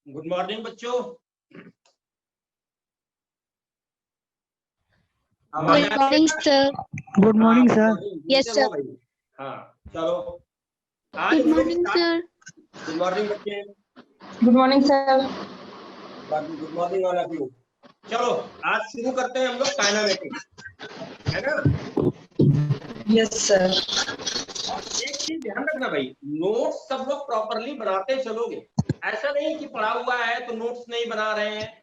Good morning बच्चों। Good morning sir. Good morning sir. Yes sir. भाई हाँ चलो आज good morning sir. Good morning बच्चे। Good morning sir. Good morning all of you. चलो आज शुरू करते हैं हम लोग काइनेमेटिक्स, है ना? Yes sir. और एक चीज ध्यान रखना भाई, नोट्स सब लोग प्रॉपरली बनाते चलोगे। ऐसा नहीं कि पढ़ा हुआ है तो नोट्स नहीं बना रहे हैं।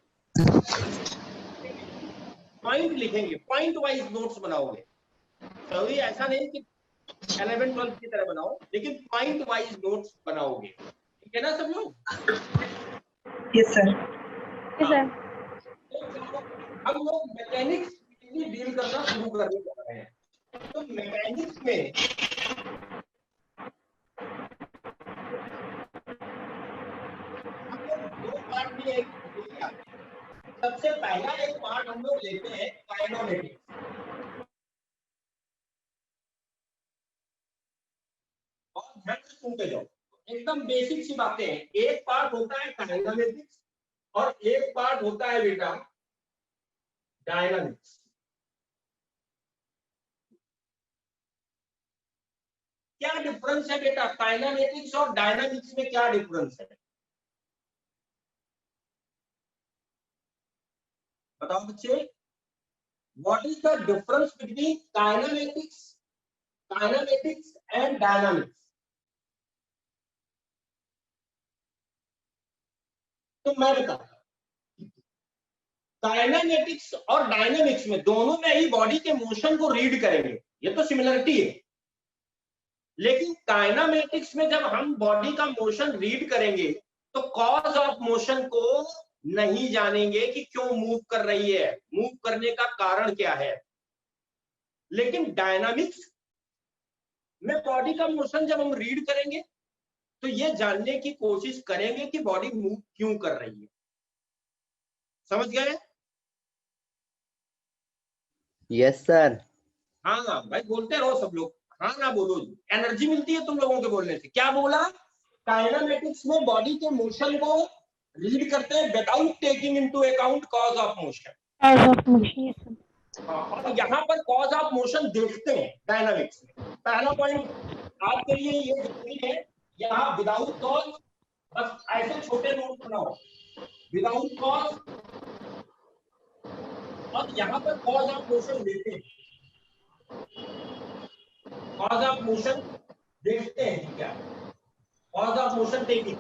पॉइंट लिखेंगे, पॉइंट वाइज नोट्स बनाओगे। तो ऐसा नहीं कि 11-12 की तरह बनाओ, लेकिन पॉइंट वाइज नोट्स बनाओगे। ठीक है ना सब लोग? Yes sir. Yes sir. हम लोग मैकेनिक्स डील करना शुरू करने जा रहे हैं। तो मैकेनिक्स में हम लोग दो पार्ट में लेके आते हैं। सबसे पहला एक पार्ट हम लोग लेते हैं काइनेमेटिक्स। और ध्यान से सुनते जाओ, एकदम बेसिक सी बातें हैं। एक पार्ट होता है काइनेमेटिक्स और एक पार्ट होता है बेटा डायनामिक्स। क्या डिफरेंस है बेटा काइनेमेटिक्स और डायनामिक्स में? क्या डिफरेंस है बताओ बच्चे। What is the difference between kinematics and dynamics? तो मैं बताता हूं, काइनेमेटिक्स और डायनामिक्स में दोनों में ही बॉडी के मोशन को रीड करेंगे, ये तो सिमिलरिटी है। लेकिन काइनेमेटिक्स में जब हम बॉडी का मोशन रीड करेंगे तो कॉज ऑफ मोशन को नहीं जानेंगे कि क्यों मूव कर रही है, मूव करने का कारण क्या है। लेकिन डायनामिक्स में बॉडी का मोशन जब हम रीड करेंगे तो ये जानने की कोशिश करेंगे कि बॉडी मूव क्यों कर रही है। समझ गए? Yes sir. हाँ भाई बोलते रहो सब लोग, हाँ ना बोलो, एनर्जी मिलती है तुम लोगों के बोलने से। क्या बोला? काइनेमेटिक्स में बॉडी के मोशन को रीड करते हैं without taking into account cause of motion. और यहाँ पर कॉज ऑफ मोशन देखते हैं डायनामिक्स में। पहला पॉइंट आपके लिए ये जरूरी है, यहाँ विदाउट कॉज, बस ऐसे छोटे नोट बनाओ, विदाउट कॉज, और यहाँ पर कॉज ऑफ मोशन देखते हैं। कॉज ऑफ मोशन देखते हैं क्या? Cause of motion taking.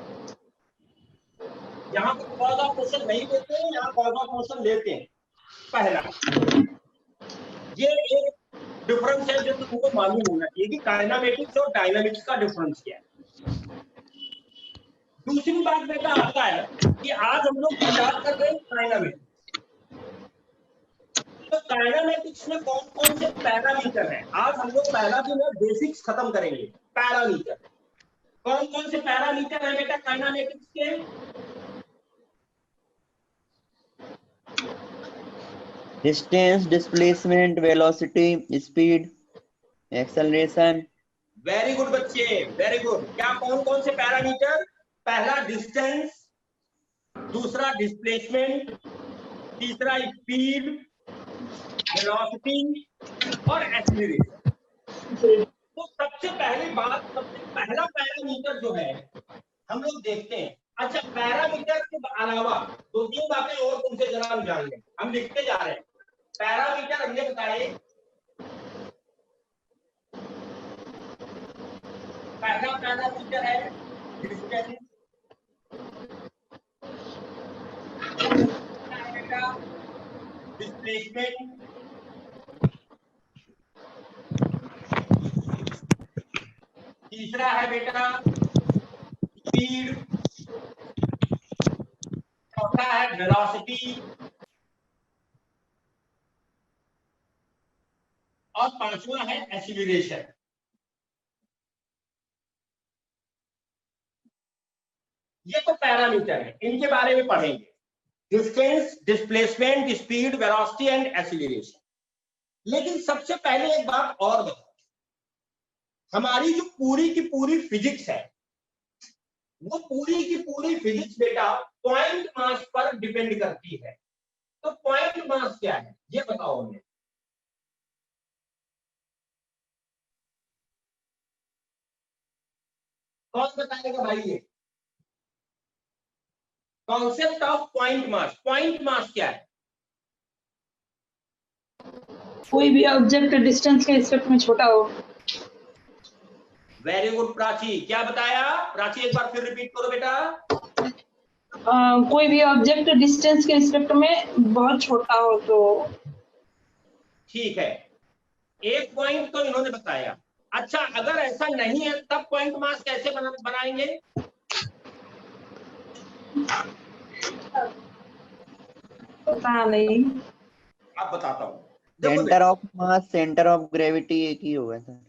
यहाँ पर कॉज ऑफ मोशन नहीं देते हैं, यहाँ कॉज ऑफ मोशन लेते हैं। पहला ये एक डिफरेंस है जो तुमको मालूम होना चाहिए कि काइनेमेटिक्स और डायनामिक्स का डिफरेंस क्या है। दूसरी बात बेटा आता है कि आज हम लोग स्टार्ट कर रहे हैं काइनेमेटिक्स। तो काइनेमेटिक्स में कौन कौन से पैरामीटर हैं? आज हम लोग पहला दिन है बेसिक्स खत्म करेंगे। पैरामीटर कौन कौन से पैरामीटर है बेटा काइनेमेटिक्स के? Distance, displacement, velocity, speed, acceleration. Very good बच्चे, वेरी गुड। क्या कौन कौन से पैरामीटर? पहला डिस्टेंस, दूसरा डिस्प्लेसमेंट, तीसरा स्पीड, वेलोसिटी और एक्सीलरेशन। तो सबसे पहली बात, सबसे पहला पैरामीटर जो है हम लोग देखते हैं। अच्छा, पैरामीटर के अलावा दो तीन बातें और तुमसे जरा हम जान लें, हम लिखते जा रहे हैं। पैरामीटर हमने बताए, पहला पैरामीटर है डिस्टेंस, डिस्प्लेसमेंट, तीसरा है बेटा स्पीड, चौथा है वेलोसिटी और पांचवा है एक्सीलरेशन। ये तो पैरामीटर है, इनके बारे में पढ़ेंगे। Distance, displacement, speed, velocity and acceleration. लेकिन सबसे पहले एक बात और बताओ, हमारी जो पूरी की पूरी फिजिक्स है वो पूरी की पूरी फिजिक्स बेटा पॉइंट मास पर डिपेंड करती है। तो पॉइंट मास क्या है ये बताओ हमें। कौन बताएगा भाई ये concept of point mass? Point mass क्या है? कोई भी ऑब्जेक्ट डिस्टेंस के रिस्पेक्ट में छोटा हो। वेरी गुड प्राची, क्या बताया प्राची? एक बार फिर रिपीट करो बेटा। कोई भी ऑब्जेक्ट डिस्टेंस के रिस्पेक्ट में बहुत छोटा हो तो। ठीक है, एक पॉइंट तो इन्होंने बताया। अच्छा, अगर ऐसा नहीं है तब पॉइंट मास कैसे बनाएंगे? पता नहीं। अब बताता हूं। Centre of mass, centre of gravity एक ही होगा सर।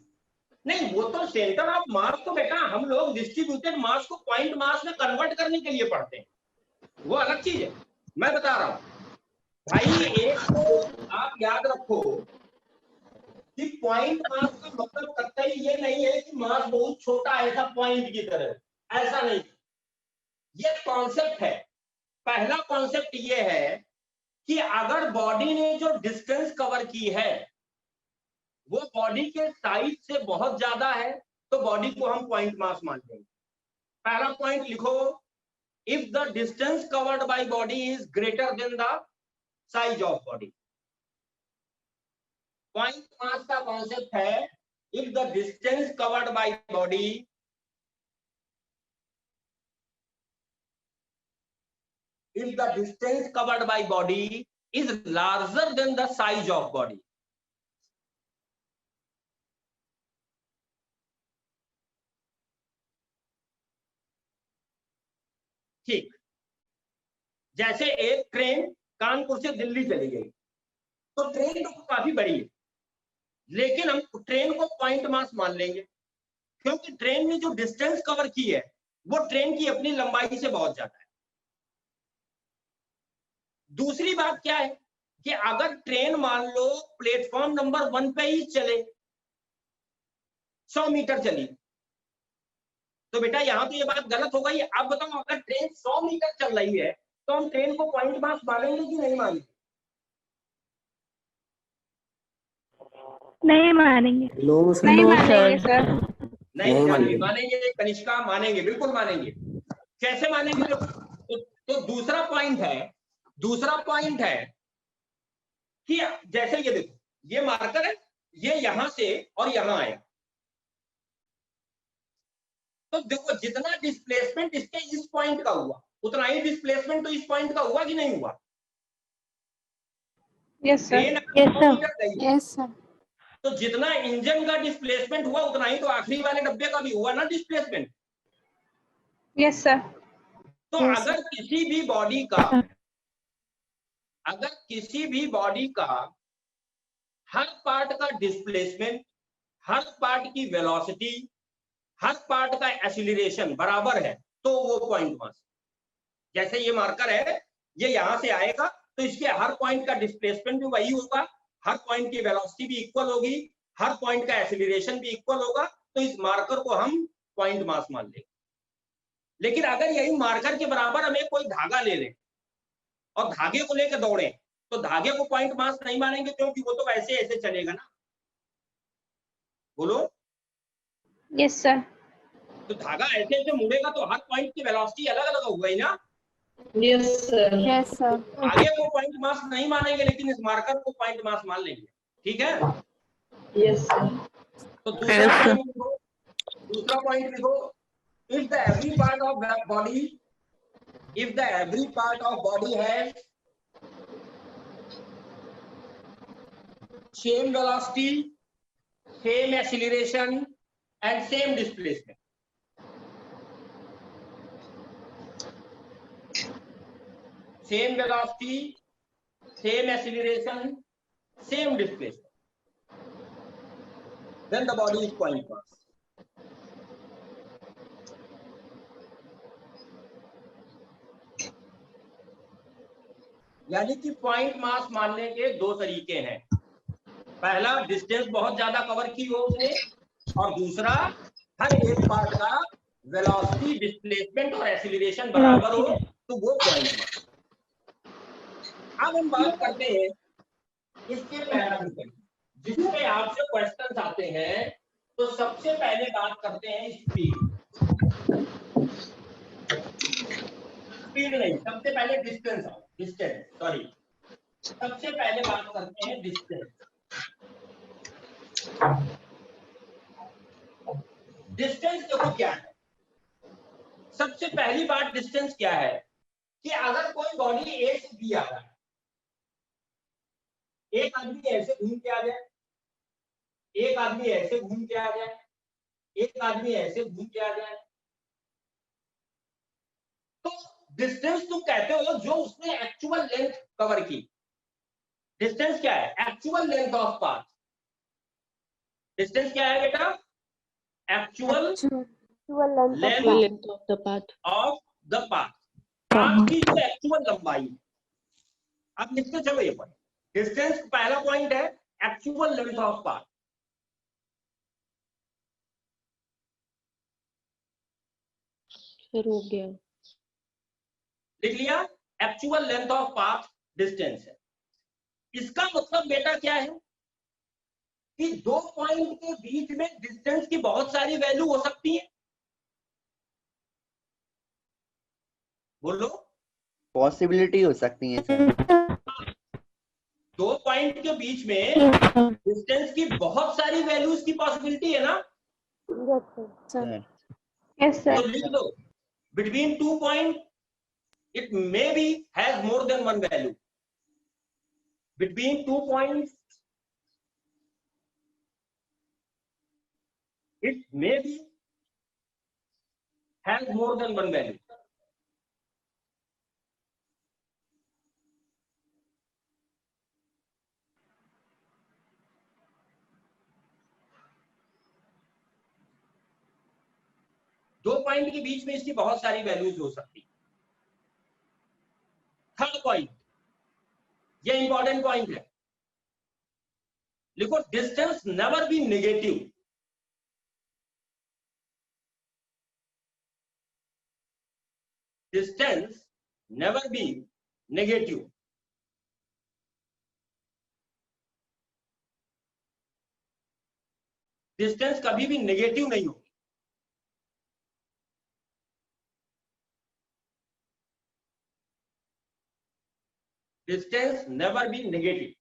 नहीं, वो तो सेंटर ऑफ मास तो बेटा हम लोग डिस्ट्रीब्यूटेड मास को पॉइंट मास में कन्वर्ट करने के लिए पढ़ते हैं, वो अलग चीज है। मैं बता रहा हूं भाई, एक तो आप याद रखो कि पॉइंट मास का मतलब कतई ये नहीं है कि मास बहुत छोटा है ऐसा पॉइंट की तरह, ऐसा नहीं। ये कॉन्सेप्ट है। पहला कॉन्सेप्ट ये है कि अगर बॉडी ने जो डिस्टेंस कवर की है वो बॉडी के साइज से बहुत ज्यादा है तो बॉडी को हम पॉइंट मास मान लेंगे। पहला पॉइंट लिखो, if the distance covered by body is greater than the size of body. Point mass का कॉन्सेप्ट है, if the distance covered by body is larger than the size of body। ठीक, जैसे एक train Kanpur से दिल्ली चली गई तो ट्रेन तो काफी बड़ी है, लेकिन हम ट्रेन को पॉइंट मास मान लेंगे क्योंकि ट्रेन ने जो डिस्टेंस कवर की है वो ट्रेन की अपनी लंबाई से बहुत ज्यादा है। दूसरी बात क्या है कि अगर ट्रेन मान लो प्लेटफॉर्म नंबर 1 पे ही चले, 100 मीटर चली, तो बेटा यहां तो ये बात गलत हो गई। अब बताओ, अगर ट्रेन 100 मीटर चल रही है तो हम ट्रेन को पॉइंट मास मानेंगे कि नहीं मानेंगे? नहीं मानेंगे। नहीं मानेंगे सर। नहीं मानेंगे कनिष्का, मानेंगे, बिल्कुल मानेंगे। कैसे मानेंगे? तो दूसरा पॉइंट है कि जैसे ये देखो, ये मार्कर है, ये यहां से और यहां आया, तो देखो जितना डिस्प्लेसमेंट इसके इस पॉइंट का हुआ उतना ही डिस्प्लेसमेंट तो इस पॉइंट का हुआ कि नहीं हुआ? Yes sir. Yes sir. तो जितना इंजन का डिस्प्लेसमेंट हुआ उतना ही तो आखिरी वाले डब्बे का भी हुआ ना डिस्प्लेसमेंट। Yes sir. तो अगर किसी भी बॉडी का हर पार्ट का डिस्प्लेसमेंट, हर पार्ट की वेलोसिटी, हर पार्ट का एक्सीलरेशन बराबर है तो वो पॉइंट मास। जैसे ये मार्कर है, ये यहां से आएगा तो इसके हर पॉइंट का डिस्प्लेसमेंट भी वही होगा, हर पॉइंट की वेलोसिटी भी इक्वल होगी, हर पॉइंट का एक्सीलरेशन भी इक्वल होगा, तो इस मार्कर को हम पॉइंट मास मान लेंगे। लेकिन अगर यही मार्कर के बराबर हमें कोई धागा ले लें और धागे को लेकर दौड़े तो धागे को पॉइंट मास नहीं मानेंगे क्योंकि वो तो वैसे ऐसे चलेगा ना। बोलो। Yes sir. तो धागा ऐसे ऐसे मुड़ेगा तो हर पॉइंट की वेलोसिटी अलग अलग हो गई ना। Yes sir. Yes sir. आगे को पॉइंट मास नहीं मानेंगे लेकिन इस मार्कर को पॉइंट मास मान लेंगे। ठीक है? Yes sir. तो दूसरा पॉइंट लिखो, if the every part of body has same velocity, same acceleration and same displacement, same velocity, same acceleration, same displacement, then the body is point mass. यानी कि point mass मानने के दो तरीके हैं। पहला, डिस्टेंस बहुत ज्यादा कवर की हो उसने, और दूसरा हर एक पार्ट का वेलोसिटी, डिस्प्लेसमेंट और एक्सीलरेशन बराबर हो तो वो पॉइंट मास। अब हम बात करते हैं इसके पैरामीटर जिसपे आपसे क्वेश्चन आते हैं। तो सबसे पहले बात करते हैं स्पीड। स्पीड नहीं, सबसे पहले डिस्टेंस सॉरी, सबसे पहले बात करते हैं डिस्टेंस। डिस्टेंस देखो क्या है। सबसे पहली बात डिस्टेंस क्या है कि अगर कोई बॉडी ए से बी आ रहा है, एक आदमी ऐसे घूम के आ जाए, एक आदमी ऐसे घूम के आ जाए, एक आदमी ऐसे घूम के आ जाए, तो डिस्टेंस तुम कहते हो जो उसने एक्चुअल लेंथ कवर की। डिस्टेंस क्या है? Actual length of path. Distance क्या है बेटा? Actual length of the path. Of the path, path की जो एक्चुअल लंबाई। अब लिखते चलो ये पॉइंट। डिस्टेंस पहला पॉइंट है एक्चुअल लेंथ ऑफ पाथ। फिर हो गया, लिख लिया, actual length of path distance है। इसका मतलब बेटा क्या है कि दो पॉइंट के बीच में डिस्टेंस की बहुत सारी वैल्यू हो सकती है। बोलो, पॉसिबिलिटी हो सकती है सर। दो पॉइंट के बीच में डिस्टेंस की बहुत सारी वैल्यूज की पॉसिबिलिटी है ना। सर यस तो सर। लिख दो, between 2 point it may be has more than one value. Between 2 points it may be has more than one value. दो पॉइंट के बीच में इसकी बहुत सारी वैल्यूज हो सकती है। थर्ड पॉइंट, ये इंपॉर्टेंट पॉइंट है, लिखो distance never be negative. Distance never be negative. Distance कभी भी नेगेटिव नहीं होगी। Distance never be negative.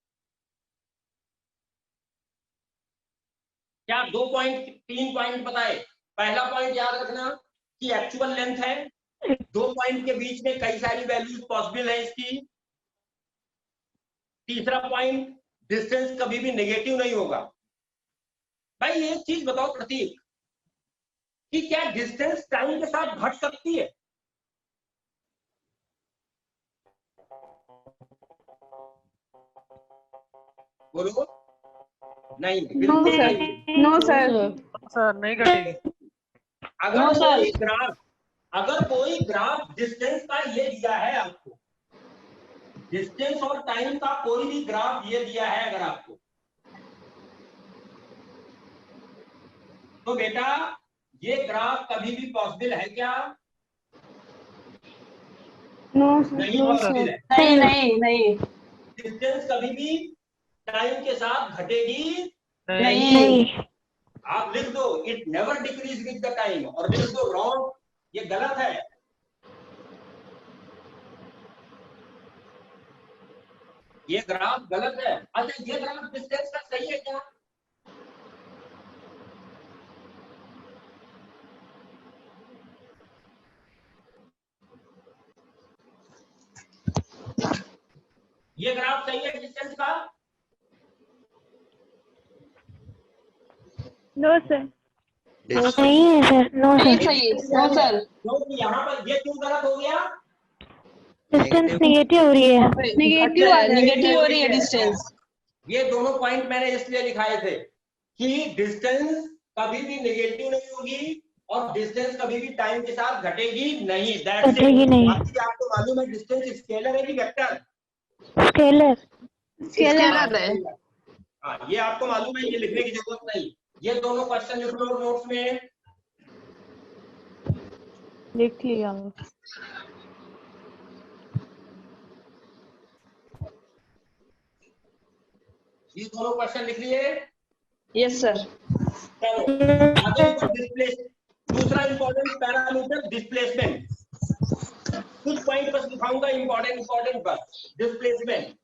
क्या 2 पॉइंट 3 पॉइंट बताए? पहला पॉइंट याद रखना कि एक्चुअल लेंथ है, दो पॉइंट के बीच में कई सारी वैल्यूज पॉसिबल है इसकी। तीसरा पॉइंट, डिस्टेंस कभी भी नेगेटिव नहीं होगा। भाई एक चीज बताओ प्रतीक, कि क्या डिस्टेंस टाइम के साथ घट सकती है? बोलो। नहीं, बिल्कुल नहीं। No sir. सर नहीं घटेगी। अगर कोई ग्राफ डिस्टेंस का ये दिया है आपको, डिस्टेंस और टाइम का कोई भी ग्राफ ये दिया है अगर आपको, तो बेटा ये ग्राफ कभी भी पॉसिबल है क्या? नहीं पॉसिबल है। नहीं नहीं नहीं डिस्टेंस कभी भी टाइम के साथ घटेगी नहीं। आप लिख दो, it never decrease with the time, और लिख दो रॉन्ग, ये गलत है। ये ग्राफ गलत है। अच्छा ये ग्राफ डिस्टेंस का सही है क्या? ये ग्राफ सही है डिस्टेंस का? नो सर, नहीं है सर, नो नहीं सर। सही। No sir. क्योंकि यहाँ पर ये क्यों गलत हो गया? डिस्टेंस नेगेटिव हो रही है। नेगेटिव हो रही है डिस्टेंस। ये दोनों पॉइंट मैंने इसलिए लिखाए थे कि डिस्टेंस कभी भी नेगेटिव नहीं होगी और डिस्टेंस कभी भी टाइम के साथ घटेगी नहीं। घटेगी नहीं। बाकी आपको मालूम है डिस्टेंस स्केलर है कि वेक्टर? स्केलर। स्केलर है। हाँ, ये आपको मालूम है, ये लिखने की जरूरत नहीं। ये दोनों क्वेश्चन लिख लो नोट्स में। लिख लिया। ये दोनों क्वेश्चन लिख लिए। Yes sir. चलो आगे डिस्प्लेस, दूसरा इंपॉर्टेंट पैरामीटर डिस्प्लेसमेंट। कुछ पॉइंट बस दिखाऊंगा इंपॉर्टेंट बस। डिस्प्लेसमेंट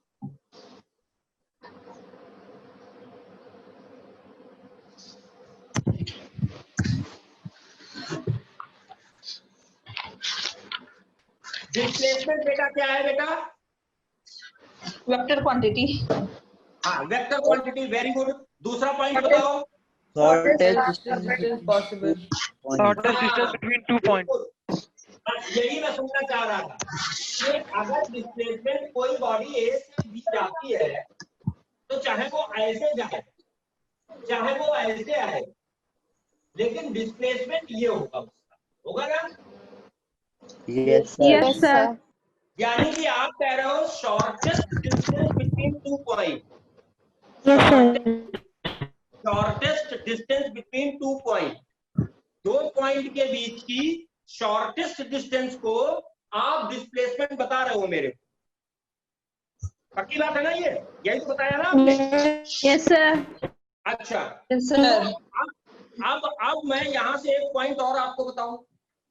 डिस्प्लेसमेंट बेटा क्या है बेटा? Vector quantity. हाँ वेक्टर क्वांटिटी, वेरी गुड। दूसरा पॉइंट बताओ। Shortest distance possible. Shortest distance between 2 point. यही मैं सुनना चाह रहा था कि अगर डिस्प्लेसमेंट कोई बॉडी ए से बी जाती है तो चाहे वो ऐसे जाए चाहे वो ऐसे आए, लेकिन डिस्प्लेसमेंट ये होगा उसका, होगा ना? Yes yes sir. यानी कि आप कह रहे हो shortest distance between 2 point, yes sir. Shortest distance between 2 point, 2 point के बीच की शॉर्टेस्ट डिस्टेंस को आप डिस्प्लेसमेंट बता रहे हो मेरे को। पक्की बात है ना? ये यही तो बताया ना आपने। Yes sir. अच्छा यस सर। अब मैं यहां से एक पॉइंट और आपको बताऊं।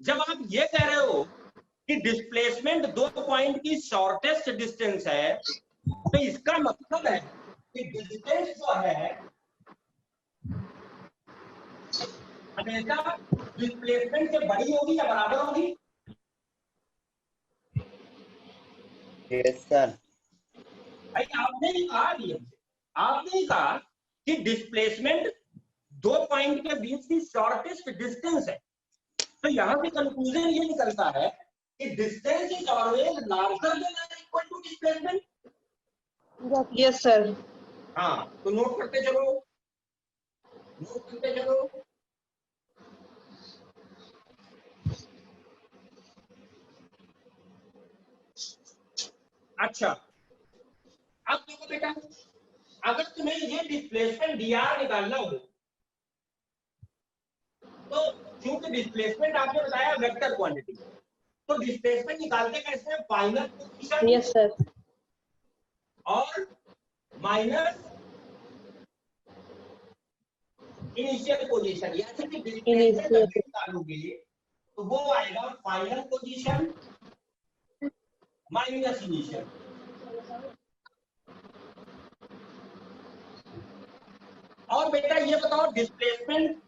जब आप ये कह रहे हो कि डिस्प्लेसमेंट 2 पॉइंट की शॉर्टेस्ट डिस्टेंस है, तो इसका मतलब है कि डिस्टेंस जो है हमेशा डिस्प्लेसमेंट से बड़ी होगी या बराबर होगी? Yes sir. भाई आपने ही कहा, आपने ही कहा कि डिस्प्लेसमेंट 2 पॉइंट के बीच की शॉर्टेस्ट डिस्टेंस है। तो यहां से कंक्लूजन ये निकलता है कि distance is always larger than और equal to displacement. Yes sir. हाँ तो नोट करते चलो, नोट करते चलो। अच्छा अब देखो बेटा, अगर तुम्हें ये डिस्प्लेसमेंट dr निकालना हो तो चूंकि डिस्प्लेसमेंट आपने बताया वेक्टर क्वांटिटी, तो डिस्प्लेसमेंट निकालते कैसे हैं? Final position yes sir. और माइनस इनिशियल पोजीशन, यानी कि डिस्प्लेसमेंट जब भी निकालोगे तो वो आएगा फाइनल पोजीशन माइनस इनिशियल। और बेटा ये बताओ डिस्प्लेसमेंट,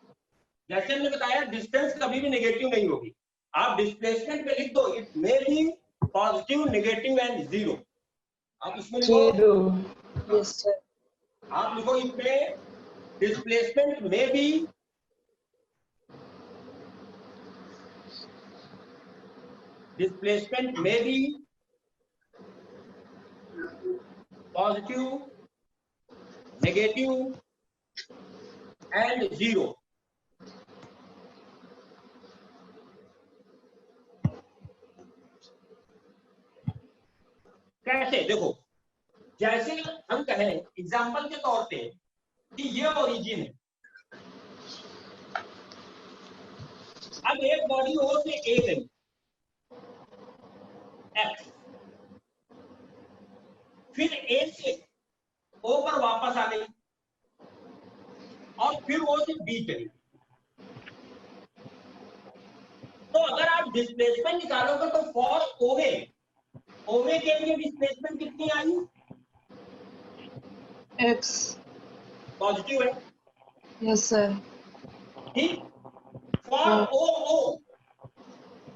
जैसे हमने बताया डिस्टेंस कभी भी नेगेटिव नहीं होगी। आप डिस्प्लेसमेंट में लिख दो it may be positive, negative and zero. आप इसमें लिखो, यस सर। आप लिखो इसमें डिस्प्लेसमेंट में B positive, negative and zero. कैसे? देखो जैसे हम कहें एग्जांपल के तौर पे कि ये ओरिजिन है, अब एक बॉडी ओ से ए गई एक्स, फिर ए से ओ पर वापस आ गई और फिर ओ से बी चली। तो अगर आप डिस्प्लेसमेंट निकालोगे तो फॉर ओवे के लिए डिस्प्लेसमेंट कितनी आई? एक्स। पॉजिटिव है। Yes sir. ठीक। For O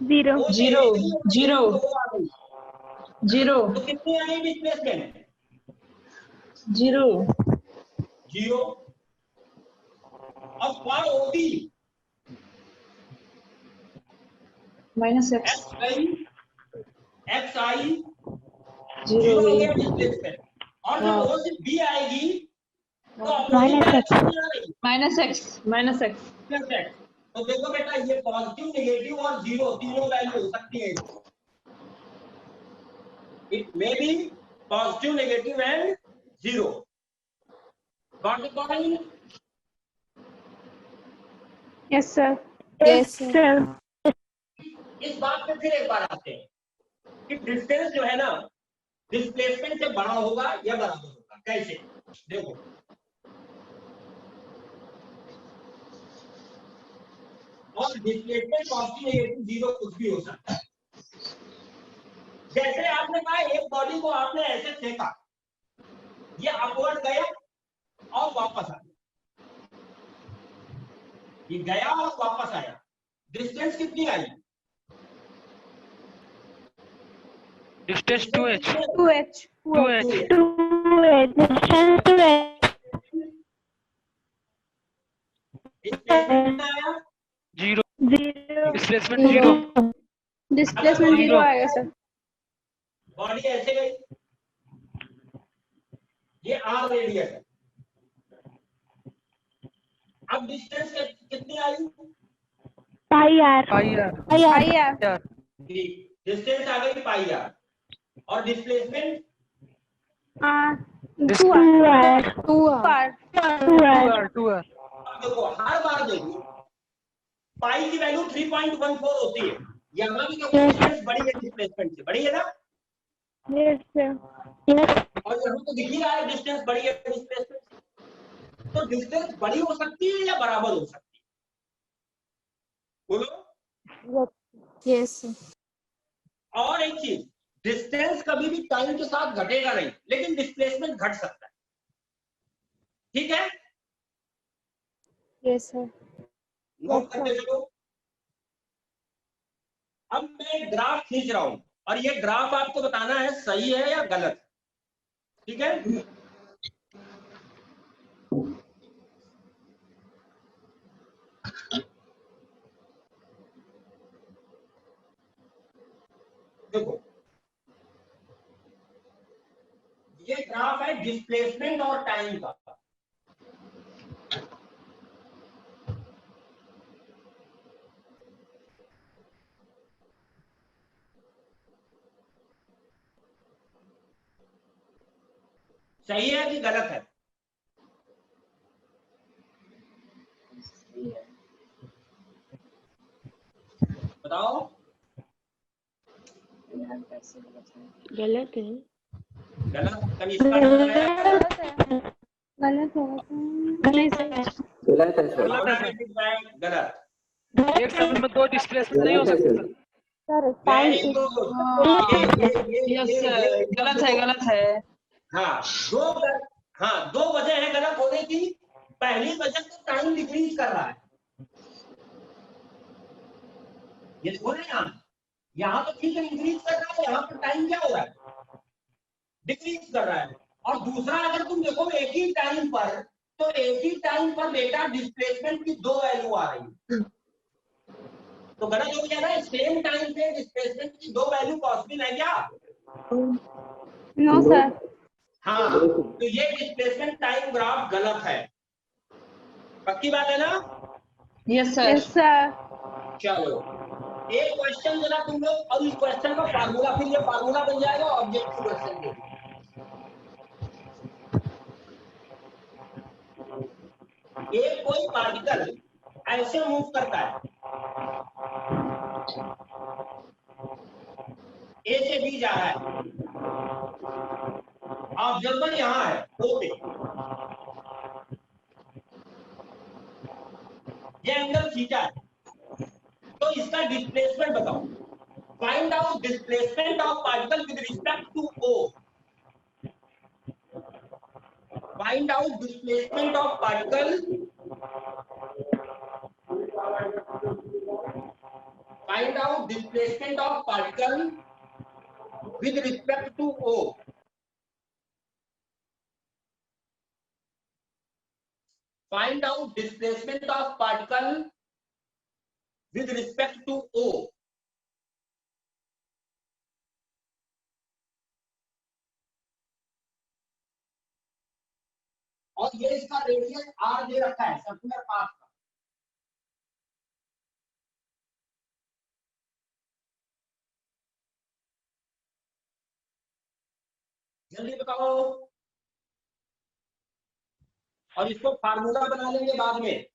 zero. Zero. Zero. Zero. तो कितनी आई डिस्प्लेसमेंट? जीरो। जीरो। और for OB minus x. X आई जीरो जीरो हो हुई। गया डिस्प्लेसमेंट। और जब ओ से बी आएगी तो माइनस अपोजिट एक्स। डायरेक्शन में आ रही minus x. Minus x. Plus x. तो देखो बेटा ये पॉजिटिव, नेगेटिव और जीरो तीनों वैल्यू हो सकती है। It may be positive, negative and zero. Got the point? Yes sir. Yes sir. इस बात पे फिर एक बार आते हैं कि डिस्टेंस जो है ना डिस्प्लेसमेंट से बड़ा होगा या बराबर होगा। कैसे? देखो और डिस्प्लेसमेंट पॉजिटिव नेगेटिव जीरो कुछ भी हो सकता है। जैसे आपने कहा एक बॉडी को आपने ऐसे फेंका, ये अपवर्ड गया और वापस आया, ये गया और वापस आया, डिस्टेंस कितनी आई? Distance 2h 2h 2h 2h distance 2h displacement कितना आया? 0 0 डिस्प्लेसमेंट 0 डिस्प्लेसमेंट 0 आएगा सर। बॉडी ऐसे गई, ये आर रेडियस है, अब डिस्टेंस कितनी आई? पाई आर IR डिस्टेंस आ गई पाई आर और डिस्प्लेसमेंट 2r 2R देखो हर बार देखो पाई की वैल्यू 3.14 होती है, यहाँ भी देखो डिस्टेंस बड़ी है डिस्प्लेसमेंट से, बड़ी है ना, यस सर और यहाँ तो दिख ही रहा है डिस्टेंस बड़ी है डिस्प्लेसमेंट से। तो डिस्टेंस बड़ी हो सकती है या बराबर हो सकती है? बोलो। यस और एक चीज, डिस्टेंस कभी भी टाइम के साथ घटेगा नहीं, लेकिन डिस्प्लेसमेंट घट सकता है, ठीक है? यस सर नोट करते चलो। अब मैं एक ग्राफ खींच रहा हूं और ये ग्राफ आपको बताना है सही है या गलत, ठीक है? देखो ये ग्राफ है डिस्प्लेसमेंट और टाइम का। सही है कि गलत है? बताओ। गलत है गलत? कनिष्का ने बताया गलत है नहीं सर गलत है सर। भावना ने फीडबैक गलत। एक समय में 2 डिस्प्लेसमेंट नहीं हो सकते sir. Sir very good. Yes गलत है। हाँ दो वजह है गलत होने की। पहली वजह तो टाइम डिक्रीज कर रहा है, ये देखो ना यहाँ तो ठीक है इंक्रीज कर रहा है, यहाँ पर टाइम क्या हो रहा है? डिक्रीज कर रहा है। और दूसरा अगर तुम देखो एक ही टाइम पर, तो एक ही टाइम पर बेटा डिस्प्लेसमेंट की दो वैल्यू आ रही है, तो गलत हो गया ना। सेम टाइम पे डिस्प्लेसमेंट की दो वैल्यू पॉसिबल है क्या? नो सर हाँ, तो ये डिस्प्लेसमेंट टाइम ग्राफ गलत है। पक्की बात है ना? Yes sir. यस सर चलो एक क्वेश्चन देना तुम लोग, और इस क्वेश्चन का फार्मूला, फिर ये फार्मूला बन जाएगा ऑब्जेक्टिव क्वेश्चन के लिए। एक कोई पार्टिकल ऐसे मूव करता है, ए से बी जा रहा है, ऑब्जर्वर यहाँ है ओ पे, ये एंगल थीटा है, तो इसका डिस्प्लेसमेंट बताओ। Find out displacement of particle with respect to O. Find out displacement of particle, find out displacement of particle with respect to O. Find out displacement of particle with respect to O. और ये इसका radius R दे रखा है circular path का। जल्दी बताओ, और इसको फार्मूला बना लेंगे बाद में।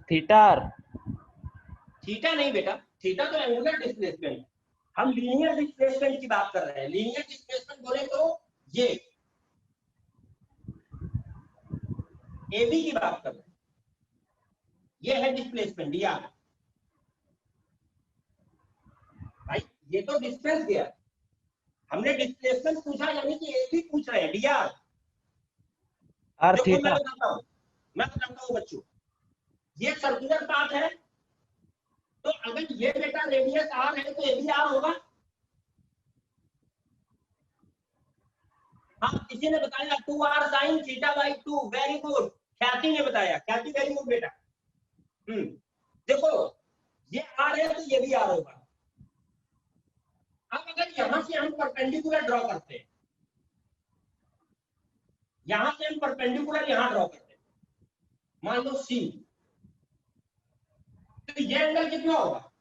Theta are. थीटा नहीं बेटा, थीटा तो एंगुलर डिस्प्लेसमेंट, हम लीनियर डिस्प्लेसमेंट की बात कर रहे हैं। लीनियर डिस्प्लेसमेंट बोले तो ये AB की बात कर रहे हैं, ये है डिस्प्लेसमेंट dr। भाई ये तो डिस्टेंस दिया, हमने डिस्प्लेसमेंट पूछा, यानी कि AB पूछ रहे हैं dr। आर देखो थीटा। मैं बताता हूँ बच्चों, ये सर्कुलर पाथ है, तो अगर ये बेटा रेडियस r है तो AB r होगा। हाँ किसी ने बताया 2r sin θ/2, वेरी गुड, ख्याति ने बताया, ख्याति वेरी गुड बेटा। देखो ये r है तो ये भी r होगा। अब अगर यहां से हम परपेंडिकुलर ड्रॉ करते हैं, यहां से हम परपेंडिकुलर यहां ड्रॉ करते हैं, मान लो C, तो ये एंगल कितना होगा?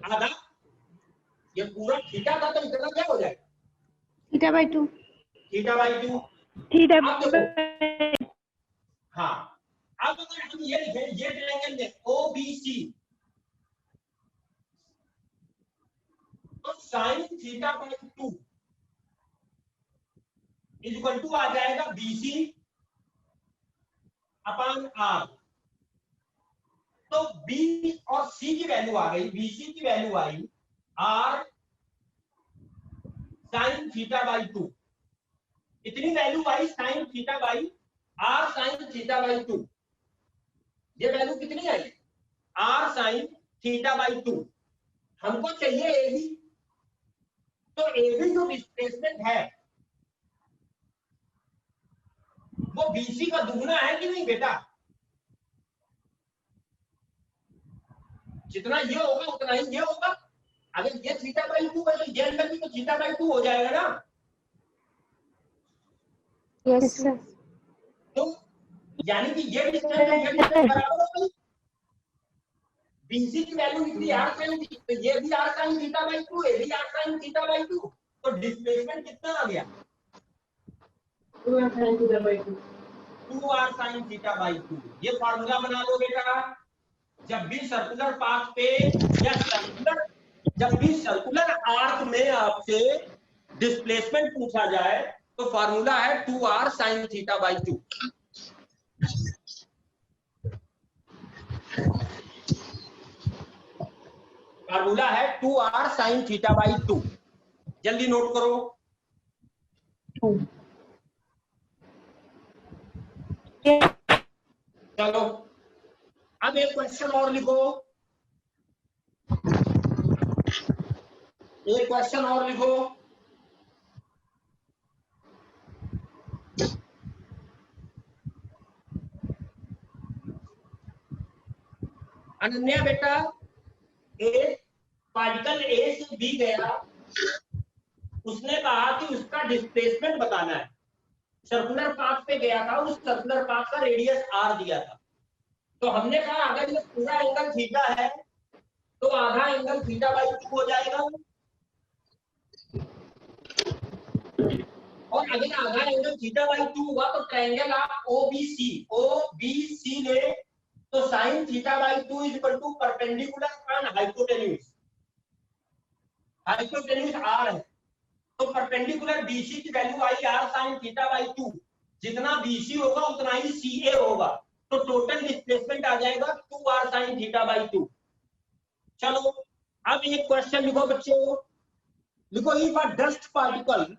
आधा। ये पूरा थीटा था तो इतना क्या हो जाएगा? θ/2। θ/2। थीटा अब देखो, हाँ अब अगर हम ये लिखें, ये ट्रायंगल में OBC, तो sin θ/2 इक्वल टू आ जाएगा BC अपॉन R। तो B और C की वैल्यू आ गई, BC की वैल्यू आई R sin θ/2, इतनी वैल्यू आई sin θ/R sin θ/2। ये वैल्यू कितनी आई? R sin θ/2। हमको चाहिए AB, तो AB जो डिस्प्लेसमेंट है वो BC का दुगना है कि नहीं बेटा? जितना ये होगा उतना ही ये होगा। अगर ये θ/2 है तो ये एंगल भी तो θ/2 हो जाएगा ना। Yes sir. तो यानी कि ये डिस्टेंस बराबर हो गई। BC की वैल्यू निकली r sin, तो ये भी r sin θ/2, ये भी r sin θ/2, तो डिस्प्लेसमेंट कितना आ गया? 2r sin θ/2। ये फार्मूला बना लो बेटा। जब भी सर्कुलर पाथ पे या जब भी सर्कुलर आर्क में आपसे डिस्प्लेसमेंट पूछा जाए तो फार्मूला है 2r sin θ/2। फार्मूला है 2r sin θ/2। जल्दी नोट करो। चलो अब एक क्वेश्चन और लिखो, एक क्वेश्चन और लिखो। अनन्या बेटा, एक पार्टिकल ए से बी गया, उसने कहा कि उसका डिस्प्लेसमेंट बताना है। सर्कुलर पाथ पे गया था, उस सर्कुलर पाथ का रेडियस r दिया था। तो हमने कहा अगर ये पूरा एंगल थीटा है तो आधा एंगल θ/2 हो जाएगा, और अगर आधा एंगल θ/2 हुआ तो ट्रायंगल आप OBC ले, तो sin θ/2 equal to perpendicular upon hypotenuse, hypotenuse r है, तो परपेंडिकुलर BC की वैल्यू आई r sin θ/2। जितना BC होगा उतना ही CA होगा, तो टोटल डिस्प्लेसमेंट आ जाएगा 2r sin θ/2। चलो अब एक क्वेश्चन लिखो बच्चों, लिखो if a dust particle,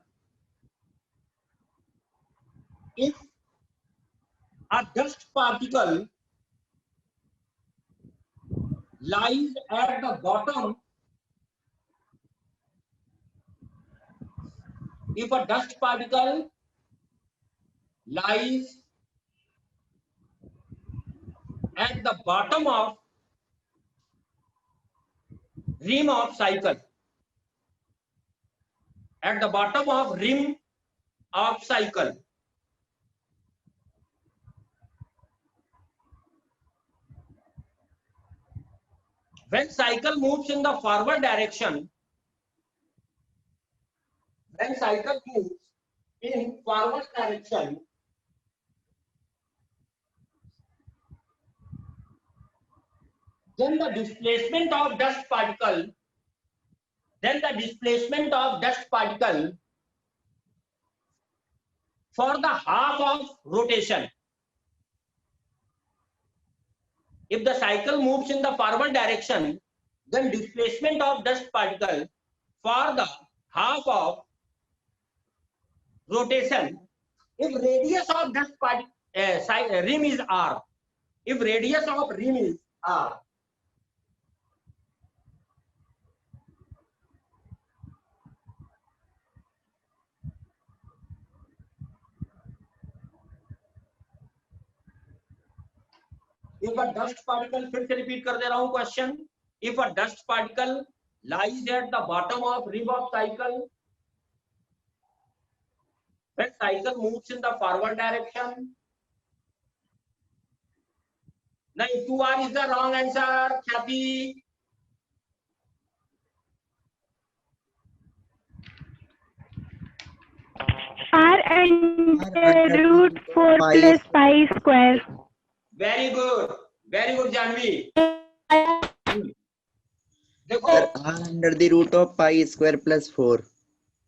if a dust particle lies at the bottom, if a dust particle lies at the bottom of rim of cycle, at the bottom of rim of cycle, when cycle moves in the forward direction, when cycle moves in forward direction, then the displacement of dust particle for the half of rotation. If the cycle moves in the forward direction, then displacement of dust particle for the half of rotation. If radius of dust particle rim is r, if radius of rim is r, if a dust particle, फिर से repeat कर दे रहा हूं question, if a dust particle lies at the bottom of rim of cycle, when cycle moves in the forward direction, नहीं 2r is the wrong answer. ख्याति, R under root 4 plus pi square. very good Janvi. देखो Sir, R under the root of pi square plus 4.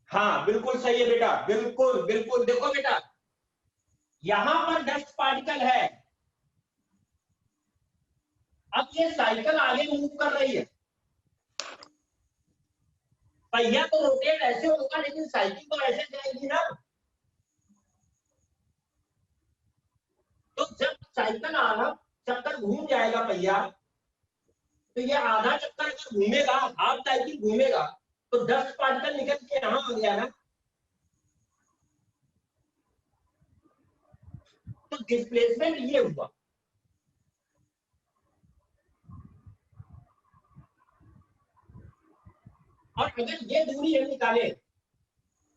हाँ बिल्कुल सही है बेटा, बिल्कुल बिल्कुल. देखो बेटा, यहां पर डस्ट पार्टिकल है, अब ये साइकिल आगे मूव कर रही है, पहिया तो रोटेट ऐसे होगा लेकिन साइकिल तो ऐसे जाएगी ना. तो जब साइकिल आधा चक्कर घूम जाएगा पहिया, तो ये आधा चक्कर अगर घूमेगा, हाफ साइकिल घूमेगा, तो डस्ट पार्टिकल निकल के यहां आ गया ना. तो डिस्प्लेसमेंट ये हुआ. और अगर ये दूरी हम निकाले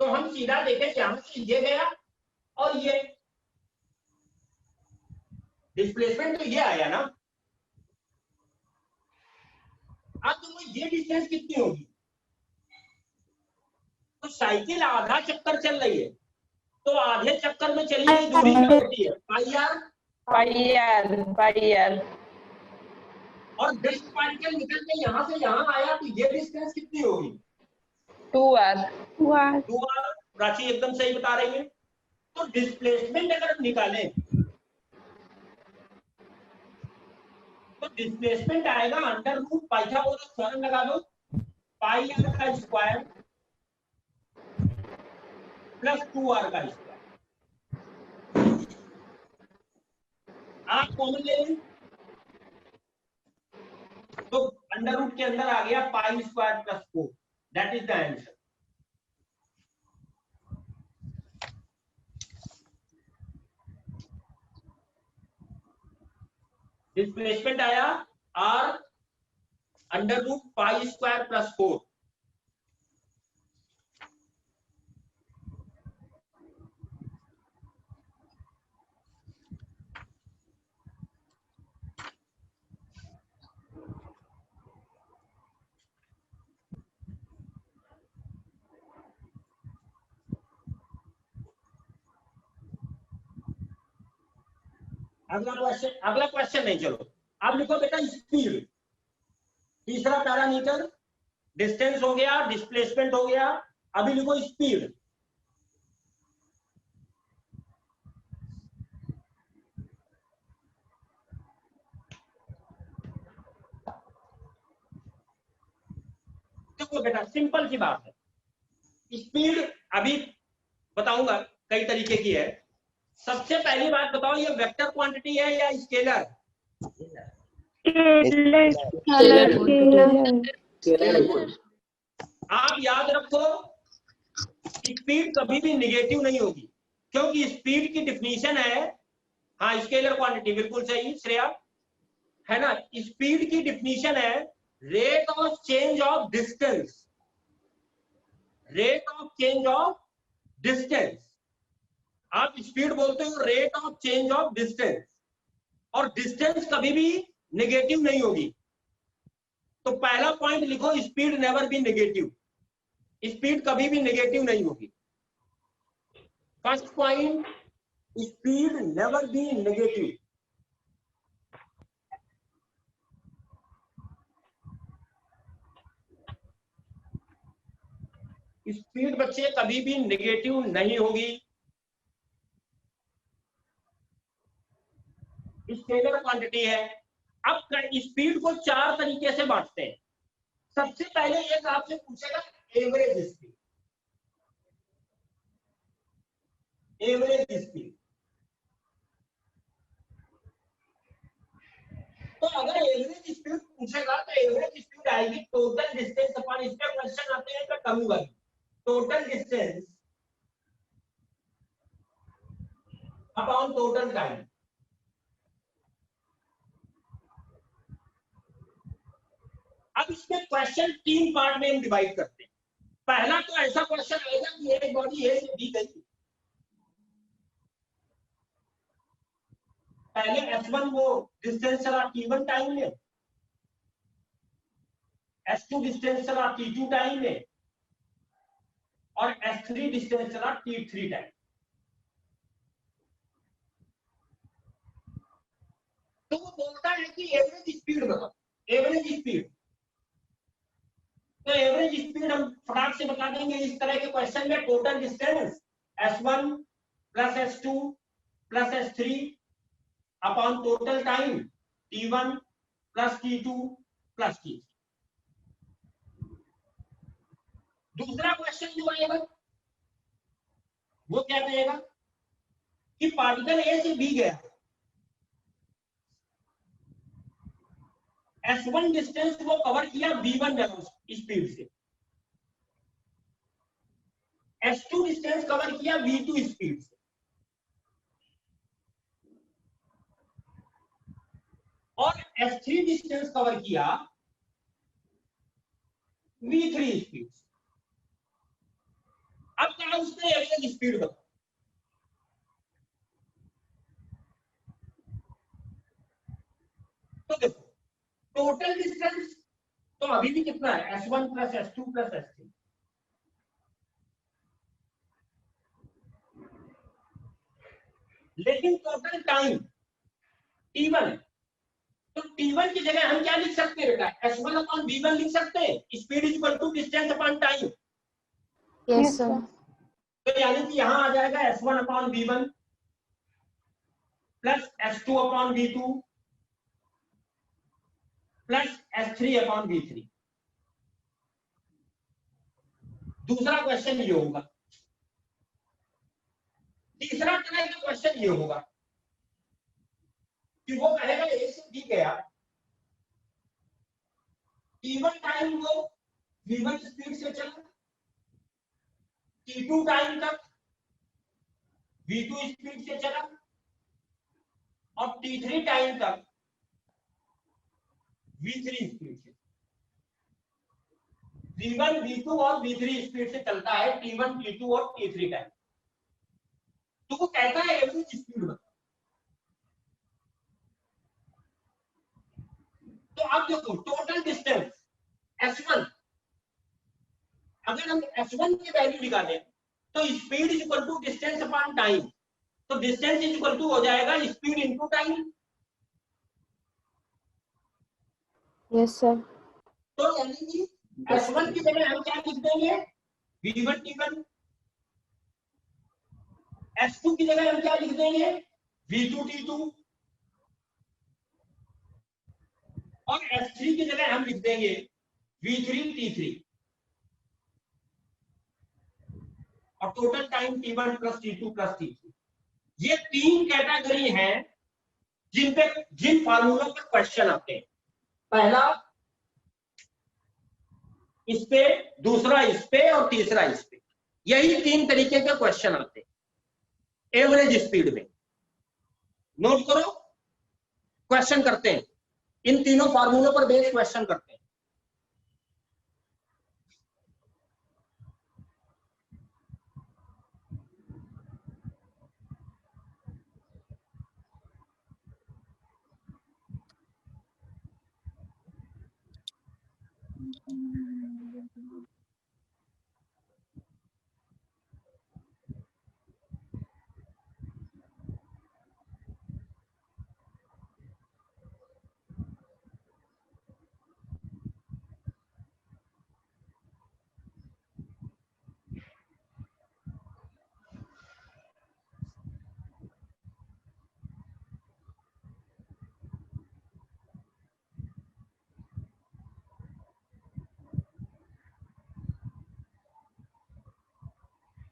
तो हम सीधा देखें यहां से ये गया और ये डिस्प्लेसमेंट तो ये आया ना. अब तुम्हें ये डिस्टेंस कितनी होगी? तो साइकिल आधा चक्कर चल रही है, तो आधे चक्कर में चली गई दूरी क्या होती है? पाई आर. और डस्ट पार्टिकल निकल के यहां से यहां आया, तो ये डिस्टेंस कितनी होगी? 2r. प्राची एकदम सही बता रही है. तो डिस्प्लेसमेंट अगर हम निकालें तो डिस्प्लेसमेंट आएगा अंडर रूट पाइथागोरस थ्योरम लगा दो, पाई आर का स्क्वायर प्लस 2r का स्क्वायर. आप कॉमन ले लें तो अंडर रूट के अंदर आ गया pi square plus 4. That is the answer. Displacement आया r under root pi square plus 4. अगला क्वेश्चन नहीं, चलो अब लिखो बेटा स्पीड. तीसरा पैरामीटर डिस्टेंस हो गया, डिस्प्लेसमेंट हो गया, अभी लिखो स्पीड. देखो बेटा सिंपल सी बात है, स्पीड अभी बताऊंगा कई तरीके की है. सबसे पहली बात बताओ, ये वेक्टर क्वांटिटी है या स्केलर? आप याद रखो स्पीड कभी भी निगेटिव नहीं होगी, क्योंकि स्पीड की डिफिनीशन है, हाँ स्केलर क्वांटिटी बिल्कुल सही श्रेया, है ना. स्पीड की डिफिनीशन है rate of change of distance, rate of change of distance. आप स्पीड बोलते हो rate of change of distance, और डिस्टेंस कभी भी नेगेटिव नहीं होगी. तो पहला पॉइंट लिखो, speed never be negative, speed कभी भी नेगेटिव नहीं होगी. First point, speed never be negative. Speed बच्चे कभी भी नेगेटिव नहीं होगी, स्केलर क्वांटिटी है। अब स्पीड को 4 तरीके से बांटते हैं। सबसे पहले एक आपसे पूछेगा एवरेज स्पीड। एवरेज स्पीड, तो अगर एवरेज स्पीड पूछेगा तो एवरेज स्पीड आएगी टोटल डिस्टेंस अपॉन, इस पे क्वेश्चन आते हैं तो करूंगा total distance upon total time. अब इसमें क्वेश्चन 3 पार्ट में हम डिवाइड करते हैं। पहला तो ऐसा क्वेश्चन आएगा कि एक बॉडी ए से बी गई, पहले S1 वो डिस्टेंस चला T1 टाइम में, S2 डिस्टेंस चला T2 टाइम में, और S3 डिस्टेंस चला T3 टाइम। तो वो बोलता है कि एवरेज स्पीड बताओ, एवरेज स्पीड। तो एवरेज स्पीड हम फटाक से बता देंगे इस तरह के क्वेश्चन में, total distance S1 plus S2 plus S3 upon total time T1 plus T2 plus T3। दूसरा क्वेश्चन जो आएगा वो क्या कहेगा कि पार्टिकल ए से बी गया, S1 डिस्टेंस वो कवर किया V1 स्पीड से, S2 डिस्टेंस कवर किया V2 स्पीड से, और S3 डिस्टेंस कवर किया V3 स्पीड से। अब कहा उसने एवरेज स्पीड बताओ। तो देखो टोटल डिस्टेंस तो अभी भी कितना है, S1 plus S2 plus S3, लेकिन टोटल टाइम T1, तो T1 की जगह हम क्या लिख सकते हैं बेटा, S1 अपॉन V1 लिख सकते हैं, speed is equal to distance upon time. Yes, sir. तो यानी कि यहां आ जाएगा S1 upon V1 plus S2 upon V2 plus S3 upon V3। दूसरा क्वेश्चन ये होगा। तीसरा तरह का क्वेश्चन ये होगा कि वो कहेगा ए से बी गया, T1 टाइम वो V1 स्पीड से चला, T2 टाइम तक V2 स्पीड से चला, और T3 टाइम तक V3 स्पीड से। V1 V2 और V3 स्पीड से चलता है T1 T2 और T3 टाइम। तो वो कहता है एवरेज स्पीड बता। तो अब देखो टोटल डिस्टेंस S1, अगर हम S1 की वैल्यू निकालें तो speed is equal to distance upon time, तो डिस्टेंस इज इक्वल टू हो जाएगा speed into time. Yes, sir. तो यानी कि S1 की जगह हम क्या लिख देंगे, V1 T1, S2 की जगह हम क्या लिख देंगे, V2 T2, और S3 की जगह हम लिख देंगे V3 T3, और total time T1 plus T2 plus T3। ये 3 कैटेगरी हैं जिन फार्मूलों पर क्वेश्चन आते हैं। पहला इस पे, दूसरा इस पे, और तीसरा इस पे। यही 3 तरीके के क्वेश्चन आते हैं एवरेज स्पीड में। नोट करो, क्वेश्चन करते हैं, इन तीनों फार्मूलों पर बेस्ड क्वेश्चन करते हैं।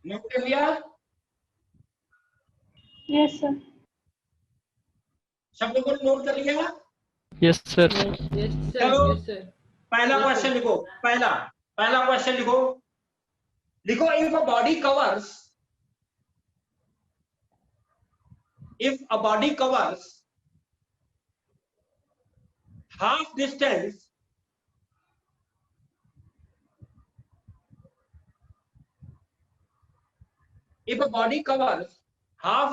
नोट कर लिया? Yes, sir. सब लोगों ने नोट कर लिया? Yes sir. चलो पहला क्वेश्चन लिखो। पहला क्वेश्चन लिखो। लिखो, if a body covers half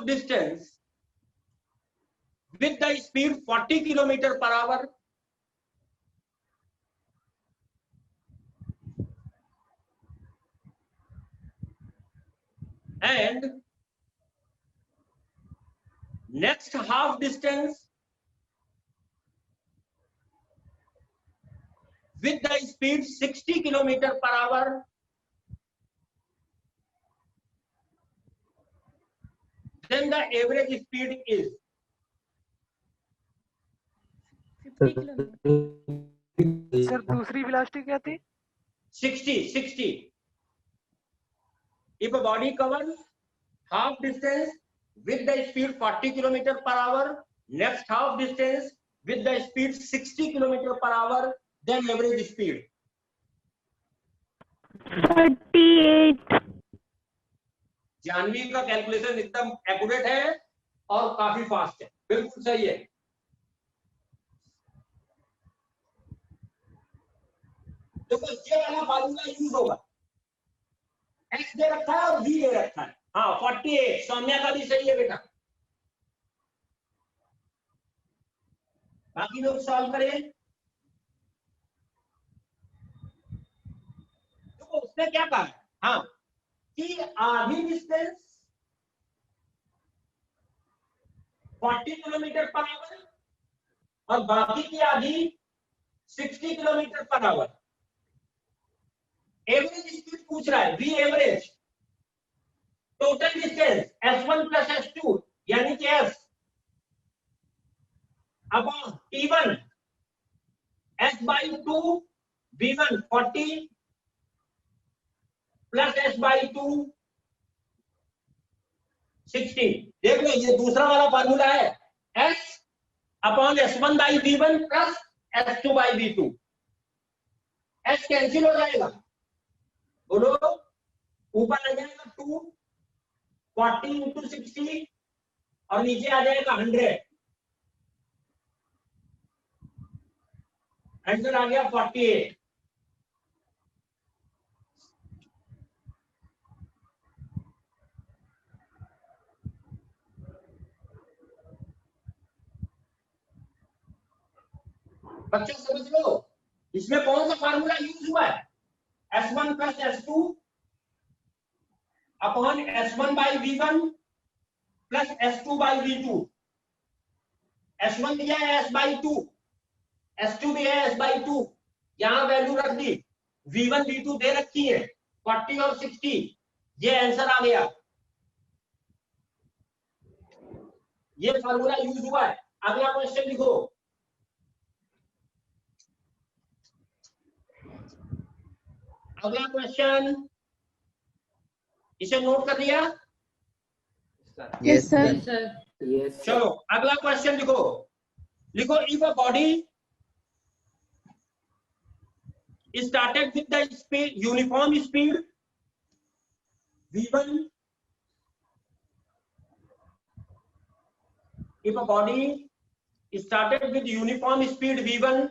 distance with the speed 40 km per hour, and next half distance with the speed 60 km per hour, then the average speed is sir दूसरी velocity क्या थी? 60. If a body covers half distance with the speed 40 km per hour, next half distance with the speed 60 km per hour, then average speed 48. Janvi का calculation एकदम accurate है और काफी fast है, बिल्कुल सही है। देखो ये वाला फार्मूला यूज होगा, x दे रखा है और v दे रखा है। हाँ 48 सौम्या का भी सही है बेटा। बाकी लोग सॉल्व करें। देखो उसने क्या कहा है, हाँ कि आधी डिस्टेंस 40 किलोमीटर पर आवर और बाकी की आधी 60 kilometre per hour. Average speed पूछ रहा है, v average total distance s1 plus s2 यानी कि s upon t1 s by 2 v1 40 plus s by 2 60। देख लो ये दूसरा वाला फार्मूला है, s upon s1 by v1 plus s2 by v2। s cancel हो जाएगा, बोलो ऊपर आ जाएगा 2 40 इंटू 60 और नीचे आ जाएगा 100। आंसर आ गया 48। बच्चों समझ लो इसमें कौन सा फार्मूला यूज हुआ है, s1 plus s2 upon s1 by v1 plus s2 by v2। s1 दिया है s बाई 2, s2 भी है s बाई 2, यहां वैल्यू रख दी, v1 v2 दे रखी है 40 और 60, ये आंसर आ गया। ये फार्मूला यूज हुआ है। अगला क्वेश्चन लिखो। अगला क्वेश्चन, इसे नोट कर लिया? Yes, sir. चलो अगला क्वेश्चन लिखो। लिखो, if a body started with the speed uniform speed v1, if a body started with uniform speed v1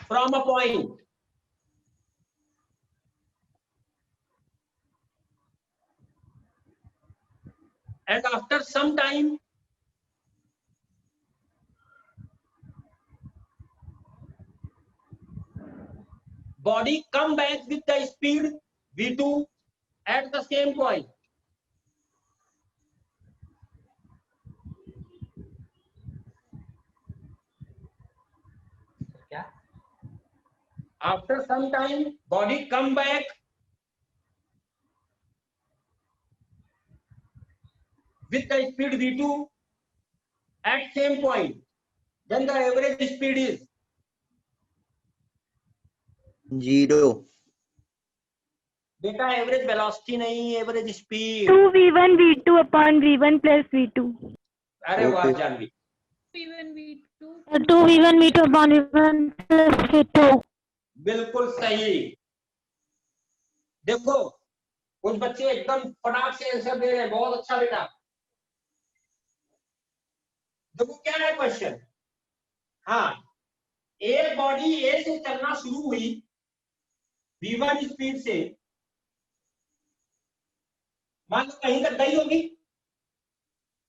from a point and after some time body come back with the speed v2 at the same point, after some time body come back with the speed v2 at same point, then the average speed is 0। बेटा average velocity नहीं, average speed. 2v1 v2 upon v1 plus v2। अरे वाह Okay. Janvi, 2v1 v2 upon v1 plus v2। बिल्कुल सही। देखो कुछ बच्चे एकदम फटाक से आंसर दे रहे हैं, बहुत अच्छा बेटा। देखो क्या है क्वेश्चन। हाँ, एक बॉडी ए से चलना शुरू हुई v1 स्पीड से, मान लो कहीं तक गई होगी,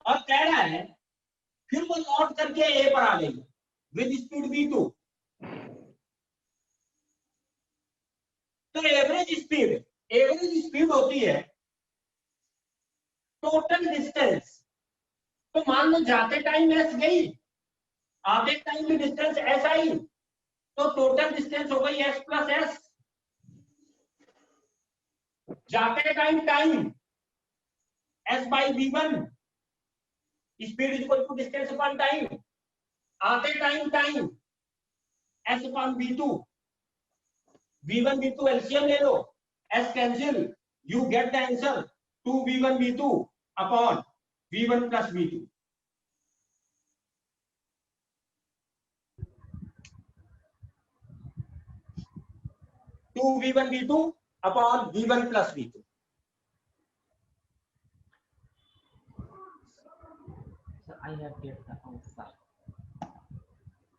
और कह रहा है फिर वो लौट करके ए पर आ गई विद स्पीड v2। तो एवरेज स्पीड होती है टोटल डिस्टेंस। तो मान लो जाते टाइम एस गई, आते टाइम भी डिस्टेंस एस आई, तो टोटल डिस्टेंस हो गई एस प्लस एस। जाते time S by v1, speed is equal to distance upon time. आते time S upon v2, v1 v2 LCM ले लो, S cancel, you get the answer 2v1 v2 upon v1 plus v2। Two v1 v2 upon v1 plus v2।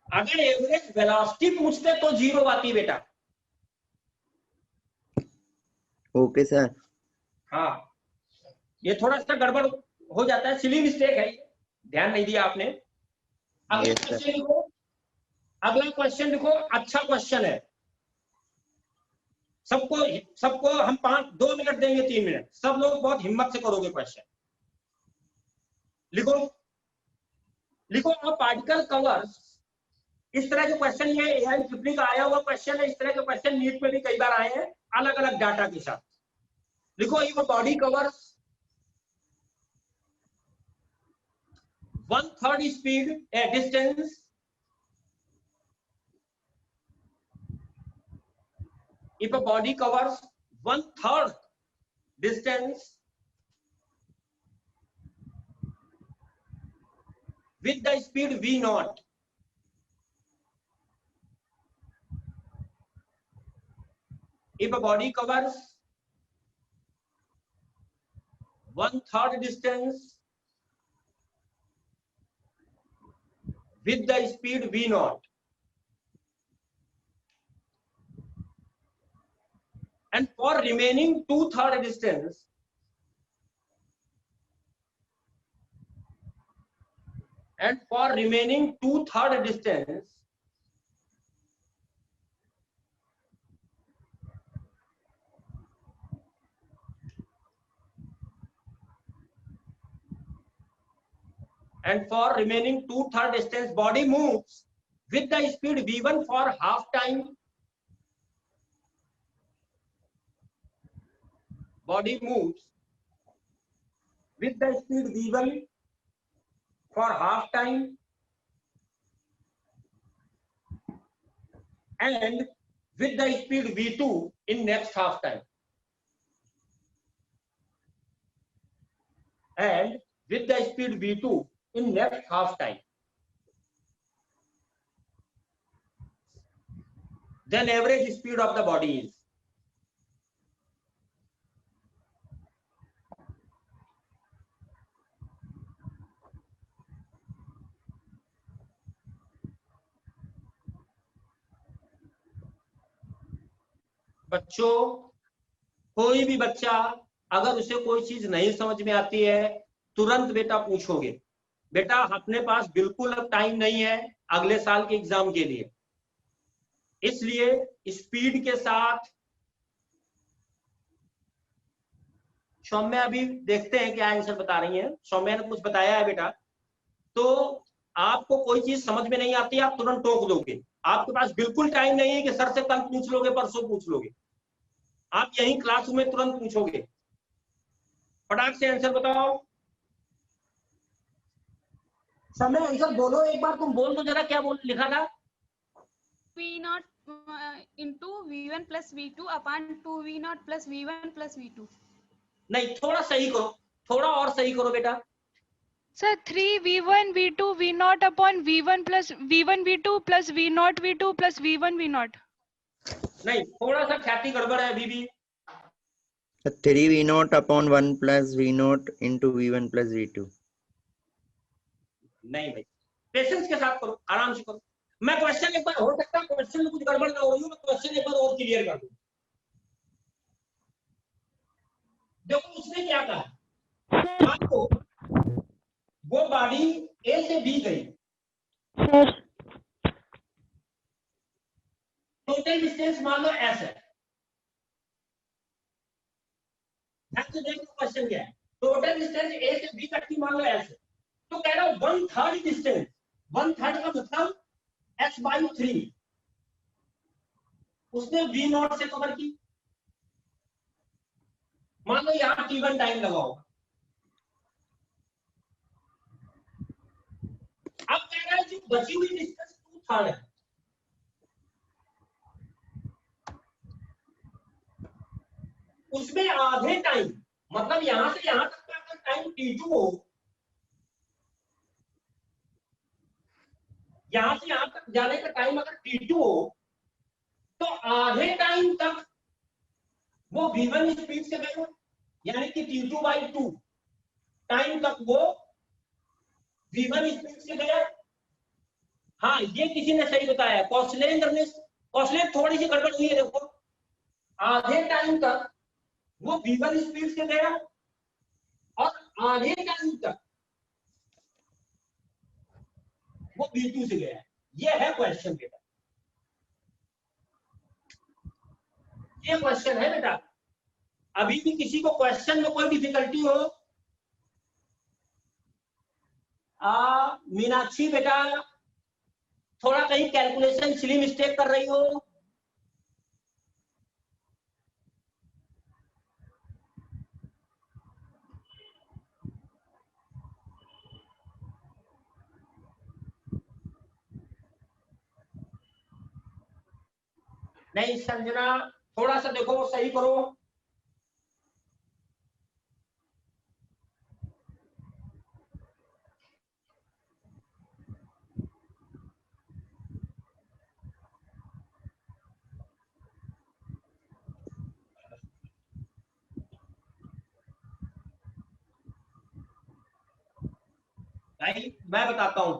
अगर average velocity पूछते तो 0 आती बेटा। Okay sir. हाँ, ये थोड़ा सा गड़बड़ हो जाता है, सिली मिस्टेक है, ध्यान नहीं दिया आपने। अगला Yes, sir. क्वेश्चन लिखो, अगला क्वेश्चन लिखो, अच्छा क्वेश्चन है। सबको हम 2 मिनट देंगे, 3 मिनट, सब लोग बहुत हिम्मत से करोगे क्वेश्चन। लिखो अ पार्टिकल कवर्स, इस तरह के क्वेश्चन, ये एआई ट्रिपली का आया हुआ क्वेश्चन है। इस तरह के क्वेश्चन नीट में भी कई बार आए हैं अलग अलग डाटा के साथ। लिखो ये body covers 1/3 speed distance if a body covers 1/3 distance with the speed v naught, if a body covers 1/3 distance with the speed v naught, and for remaining 2/3 distance body moves with the speed v1 for half time. Body moves with the speed v1 for half time and with the speed v2 in next half time, and with the speed v2 in next half time. Then average speed of the body is. बच्चों, कोई भी बच्चा अगर उसे कोई चीज नहीं समझ में आती है तुरंत बेटा पूछोगे। बेटा अपने पास बिल्कुल अब टाइम नहीं है अगले साल के एग्जाम के लिए, इसलिए स्पीड के साथ सौम्या अभी देखते हैं क्या आंसर बता रही हैं। सौम्या ने कुछ बताया है बेटा, तो आपको कोई चीज समझ में नहीं आती आप तुरंत टोक दोगे। आपके पास बिल्कुल टाइम नहीं है कि सर से कल पूछ लोगे, परसों पूछ लोगे, आप यही क्लासरूम में तुरंत पूछोगे। फटाक से आंसर बताओ। समय आंसर बोलो एक बार, तुम बोल दो जरा, क्या बोल लिखा था? V0 into V1 plus V2 upon 2V0 plus V1 plus V2. नहीं, थोड़ा सही करो, थोड़ा और सही करो बेटा। Sir, 3V1 V2 V0 upon V1 V2 plus V0 V2 plus V1 V0. नहीं, थोड़ा सा ख्याति गड़बड़ है अभी भी। 3V0 upon 1 plus V0 into V1 plus V2. नहीं भाई, पेशेंस के साथ करो, आराम से करो। मैं क्वेश्चन एक बार, हो सकता है क्वेश्चन में कुछ गड़बड़ ना हो रही हो, मैं क्वेश्चन एक बार और क्लियर कर दूं। देखो उसने क्या कहा, आपको वो बॉडी ए से बी गई, Sir, टोटल डिस्टेंस मान लो एस है। क्वेश्चन क्या है, टोटल डिस्टेंस ए से बी तक की मान लो एस है, तो कह रहा हूं 1/3 डिस्टेंस, 1/3 का मतलब s/3 उसने V0 से कवर की। मान लो यहां t1 टाइम लगा होगा। अब कह रहा है जो बची हुई डिस्टेंस 2/3 है, उसमें आधे टाइम, मतलब यहां से यहां तक का अगर टाइम t2 हो, यहां से यहां तक जाने का टाइम अगर t2 हो, तो आधे टाइम तक वो v1 स्पीड से गया, यानी कि t2/2 टाइम तक वो v1 स्पीड से गया। हाँ, ये किसी ने सही बताया, कौशलेंद्र थोड़ी सी गड़बड़ हुई है। देखो, आधे टाइम तक वो v1 स्पीड से गया और आधे टाइम तक वो v2 से गया। ये है क्वेश्चन बेटा, ये क्वेश्चन है बेटा। अभी भी किसी को क्वेश्चन में कोई डिफिकल्टी हो? मीनाक्षी बेटा, थोड़ा कहीं कैलकुलेशन सिली मिस्टेक कर रही हो? नहीं संजना, थोड़ा सा देखो, सही करो। भाई मैं बताता हूं,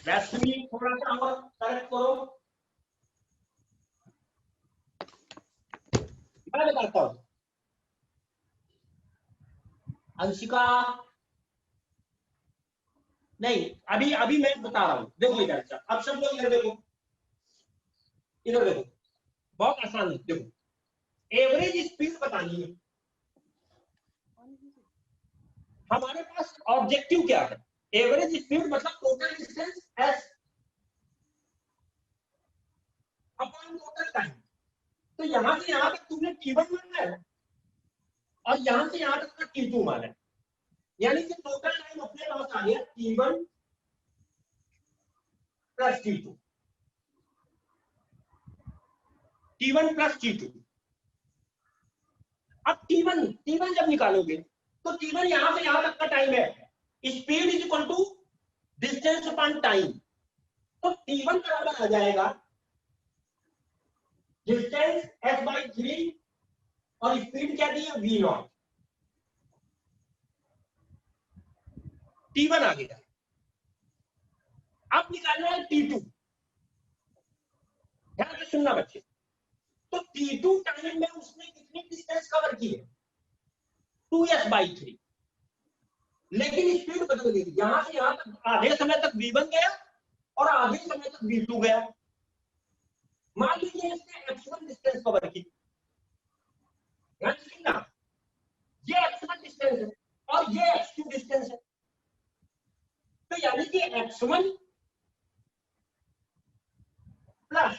रश्मि थोड़ा सा और करेक्ट करो। मैं बताता हूं, अंशिका नहीं, अभी अभी मैं बता रहा हूं। देखो इधर, अब सब लोग इधर देखो, इधर देखो, बहुत आसान है। देखो, एवरेज स्पीड बतानी है, हमारे पास ऑब्जेक्टिव क्या है? एवरेज स्पीड मतलब total distance s upon total time. तो यहां से यहां तक तुमने t1 माना है और यहां से यहां तक का t2 माना है, यानी कि टोटल टाइम अपने पास आ गया t1 plus t2, t1 plus t2। अब t1 जब निकालोगे तो t1 यहां से यहां तक का टाइम है, speed is equal to distance upon time. तो t1 बराबर आ जाएगा डिस्टेंस s/3 और स्पीड क्या दी है v0। t1 आ गया। अब निकालना है t2, ध्यान से सुनना बच्चे। तो t2 टाइम में उसने कितनी डिस्टेंस कवर की है? 2s/3, लेकिन स्पीड बदल गई, यहां से यहां तक आधे समय तक v1 गया और आधे समय तक v2 गया। मान लीजिए इसने x1 डिस्टेंस कवर की, ध्यान से सुनना, ये x1 डिस्टेंस है और ये x2 डिस्टेंस है। तो यानी कि x1 प्लस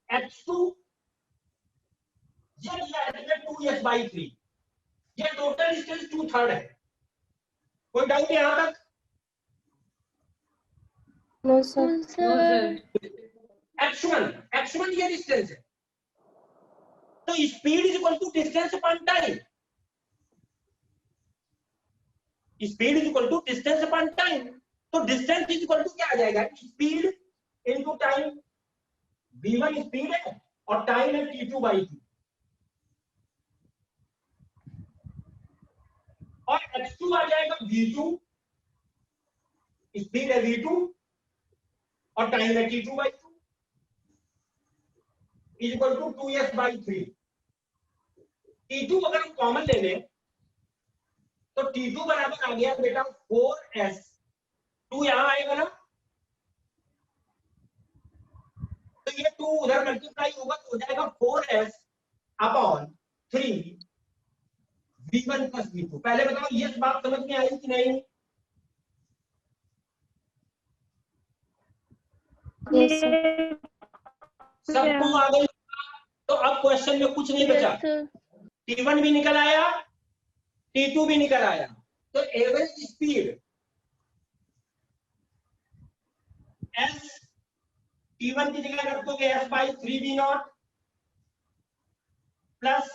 x2 ये दिया है 2s/3, ये टोटल डिस्टेंस 2/3 है। कोई डाउट यहां तक? No sir. x1 ये डिस्टेंस है, तो speed is equal to distance upon time. Speed is equal to distance upon time, तो डिस्टेंस इज इक्वल टू क्या आ जाएगा, speed into time. v1 speed है और टाइम है t2/2, और x2 आ जाएगा v2, स्पीड है v2 और टाइम है t2/2, is equal to 2s/3। t2 अगर हम कॉमन ले लें तो t2 बराबर आ गया बेटा 4s, 2 यहां आएगा ना, तो ये 2 उधर मल्टीप्लाई होगा तो हो जाएगा 4s upon 3 v1 plus v2। पहले बताओ ये बात समझ में आई कि नहीं? सबको आ गई? तो अब क्वेश्चन में कुछ नहीं बचा, t1 भी निकल आया, t2 भी निकल आया, तो एवरेज स्पीड s t1 की जगह रखोगे s/3v0 प्लस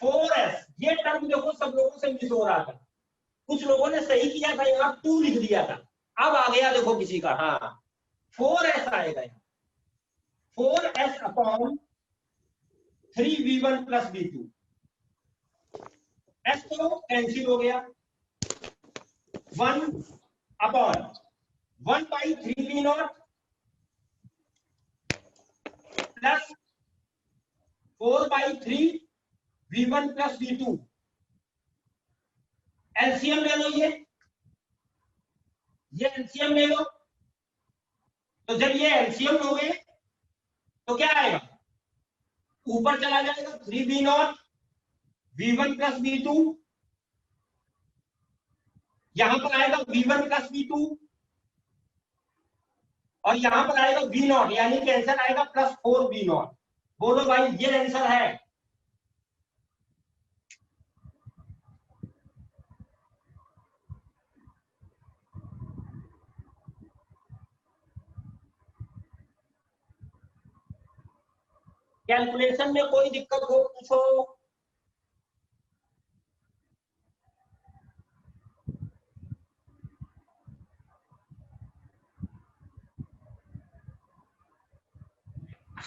4s। ये टर्म देखो सब लोगों से मिस हो रहा था, कुछ लोगों ने सही किया था, यहाँ 2 लिख दिया था, अब आ गया देखो किसी का, हाँ 4s आएगा, 4s upon 3v1 plus v2। s तो कैंसिल हो गया, 1 upon 1/3v0 plus 4/3v1 plus v2। LCM ले लो, ये एलसीएम ले लो, तो जब ये एलसीएम लोगे तो क्या आएगा, ऊपर चला जाएगा 3v0 v1 प्लस v2, यहां पर आएगा v1 प्लस v2 और यहां पर आएगा v0, यानी कि आंसर आएगा प्लस 4v0। बोलो भाई ये आंसर है? कैलकुलेशन में कोई दिक्कत हो पूछो।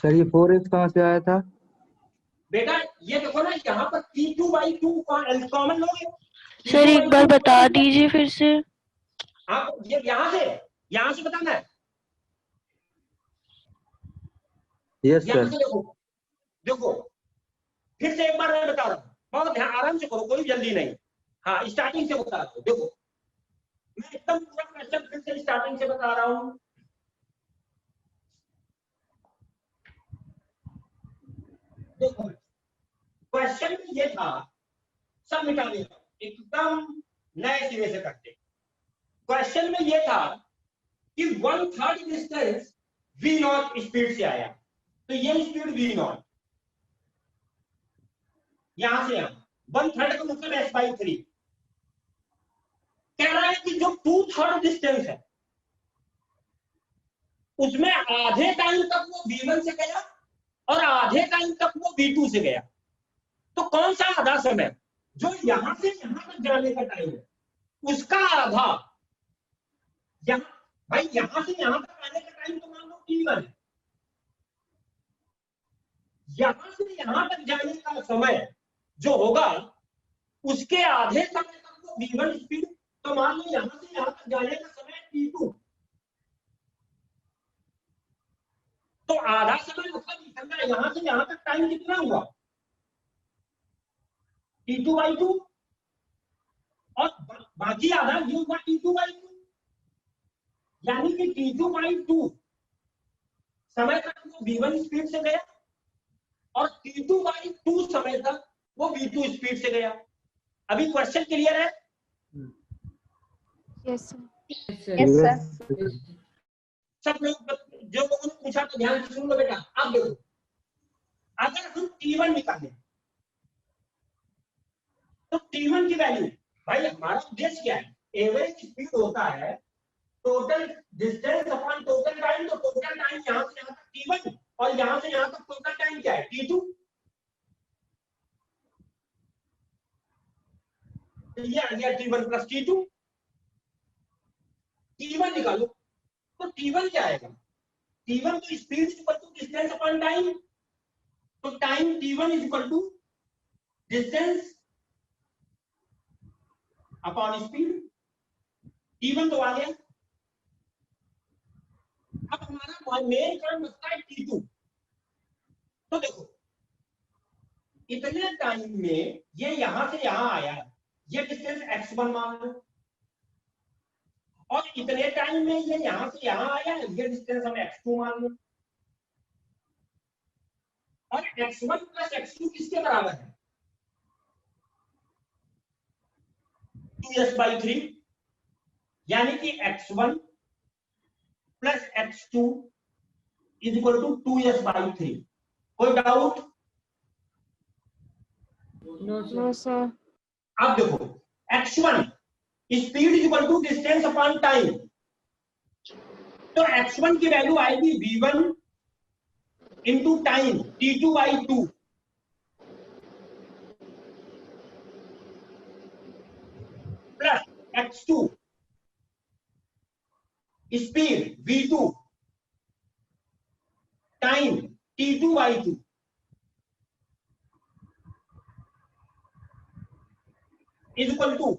सर ये 4s कहाँ से आया था? बेटा ये देखो ना, यहाँ पर t2/2 कॉमन लोगे। सर एक बार बता दीजिए फिर से। आप ये यहाँ से बताना है। यस यहाँ सर। से देखो फिर से एक बार मैं बता रहा हूँ, बहुत ध्यान आराम से करो, कोई जल्दी नहीं। हाँ स्टार्टिंग से बता रहा हूँ, देखो मैं एकदम पूरा क्वेश्चन फिर से स्टार्टिंग से बता रहा हूँ। देखो क्वेश्चन में ये था, सब मिटा देगा, एकदम नए सिरे से करते। क्वेश्चन में ये था कि 1/3 डिस्टेंस v0 स्पीड से आया, तो ये स्पीड v0 यहां से 1/3 का मतलब s/3। कह रहा है कि जो 2/3 डिस्टेंस है उसमें आधे टाइम तक वो v1 से गया और आधे टाइम तक वो v2 से गया। तो कौन सा आधा समय, जो यहां से यहां तक जाने का टाइम है उसका आधा, भाई यहां से यहां तक आने का टाइम तो मान लो t1 है, यहां से यहां तक जाने का समय जो होगा उसके आधे समय तक वो v1 स्पीड, तो मान लो यहां से यहां तक जाने का समय t2, तो आधा समय मतलब निकलना यहां से यहां तक टाइम कितना हुआ, t2/2, और बाकी आधा ये हुआ t2/2, यानी कि t2/2 समय तक वो v1 स्पीड से गया और t2/2 समय तक वो v2 स्पीड से गया। अभी क्वेश्चन क्लियर है? Yes sir. सब लोग जो लोगों ने पूछा तो ध्यान से सुन लो बेटा। अब देखो अगर हम t1 निकालें तो t1 की वैल्यू, भाई हमारा उद्देश्य क्या है, एवरेज स्पीड होता है total distance upon total time, तो टोटल टाइम यहां से यहां तक t1 और यहां से यहां तक टोटल टाइम क्या है t2। तो ये आ गया t1 प्लस t2। t1 निकालो, तो t1 क्या आएगा, t1 तो speed is equal to distance upon time, तो time t1 is equal to distance upon speed. t1 तो आ गया। अब हमारा मेन काम बचता है t2। तो देखो इतने टाइम में ये यहां से यहां आया, ये डिस्टेंस x1 मान लो, और इतने टाइम में ये यहां से यहां आया, ये डिस्टेंस हम x2 मान लो, और x1 प्लस x2 किसके बराबर है 2s/3, यानी कि x1 plus x2 is equal to 2s/3। कोई डाउट? No sir. अब देखो x1 speed is equal to distance upon time, तो x1 की वैल्यू आएगी v1 into time t2/2 plus x2 speed v2 time t2/2 is equal to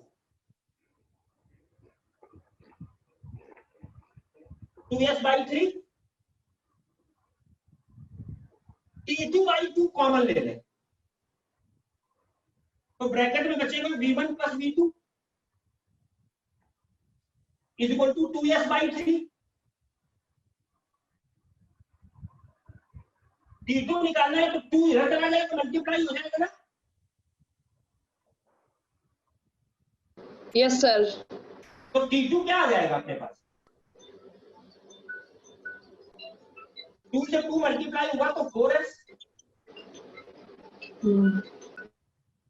2s/3। t2/2 common ले लें, तो bracket में बचेगा v1 plus v2 is equal to 2s/3। t2 निकालना है तो 2 इधर चला जाएगा तो मल्टीप्लाई हो जाएगा ना। Yes sir. तो t2 क्या आ जाएगा अपने पास, 2 से 2 मल्टीप्लाई हुआ तो 4s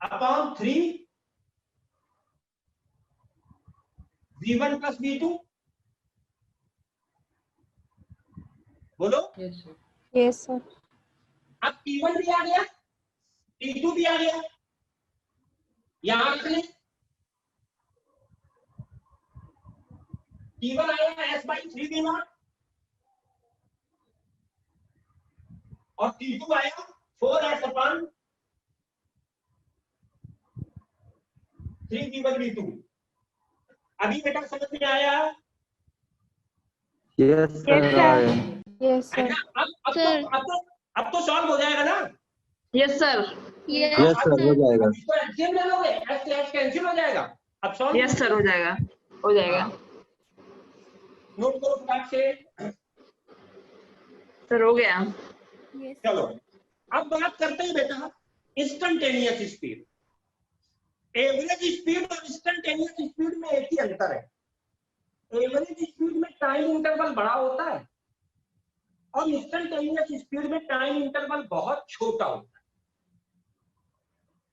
upon 3 v1 plus v2। बोलो। Yes sir. अब t1 भी आ गया, t2 भी आ गया, यहां रख लें, t1 आया s/3 v0 और t2 आया 4s अपॉन 3 v1 v2। अभी बेटा समझ में आया? Yes sir. Yes sir. अब तो सॉल्व हो जाएगा ना। Yes sir. यस सर हो जाएगा। इसको एलसीएम ले लोगे, एस से एस कैंसिल हो जाएगा। अब सॉल्व यस सर हो जाएगा, हो जाएगा। नोट करो फटाक से। सर हो गया। चलो अब बात करते हैं बेटा इंस्टेंटेनियस स्पीड। एवरेज स्पीड और इंस्टेंटेनियस स्पीड में एक ही अंतर है, एवरेज स्पीड में टाइम इंटरवल बड़ा होता है और इंस्टेंटेनियस स्पीड में टाइम इंटरवल बहुत छोटा होता है।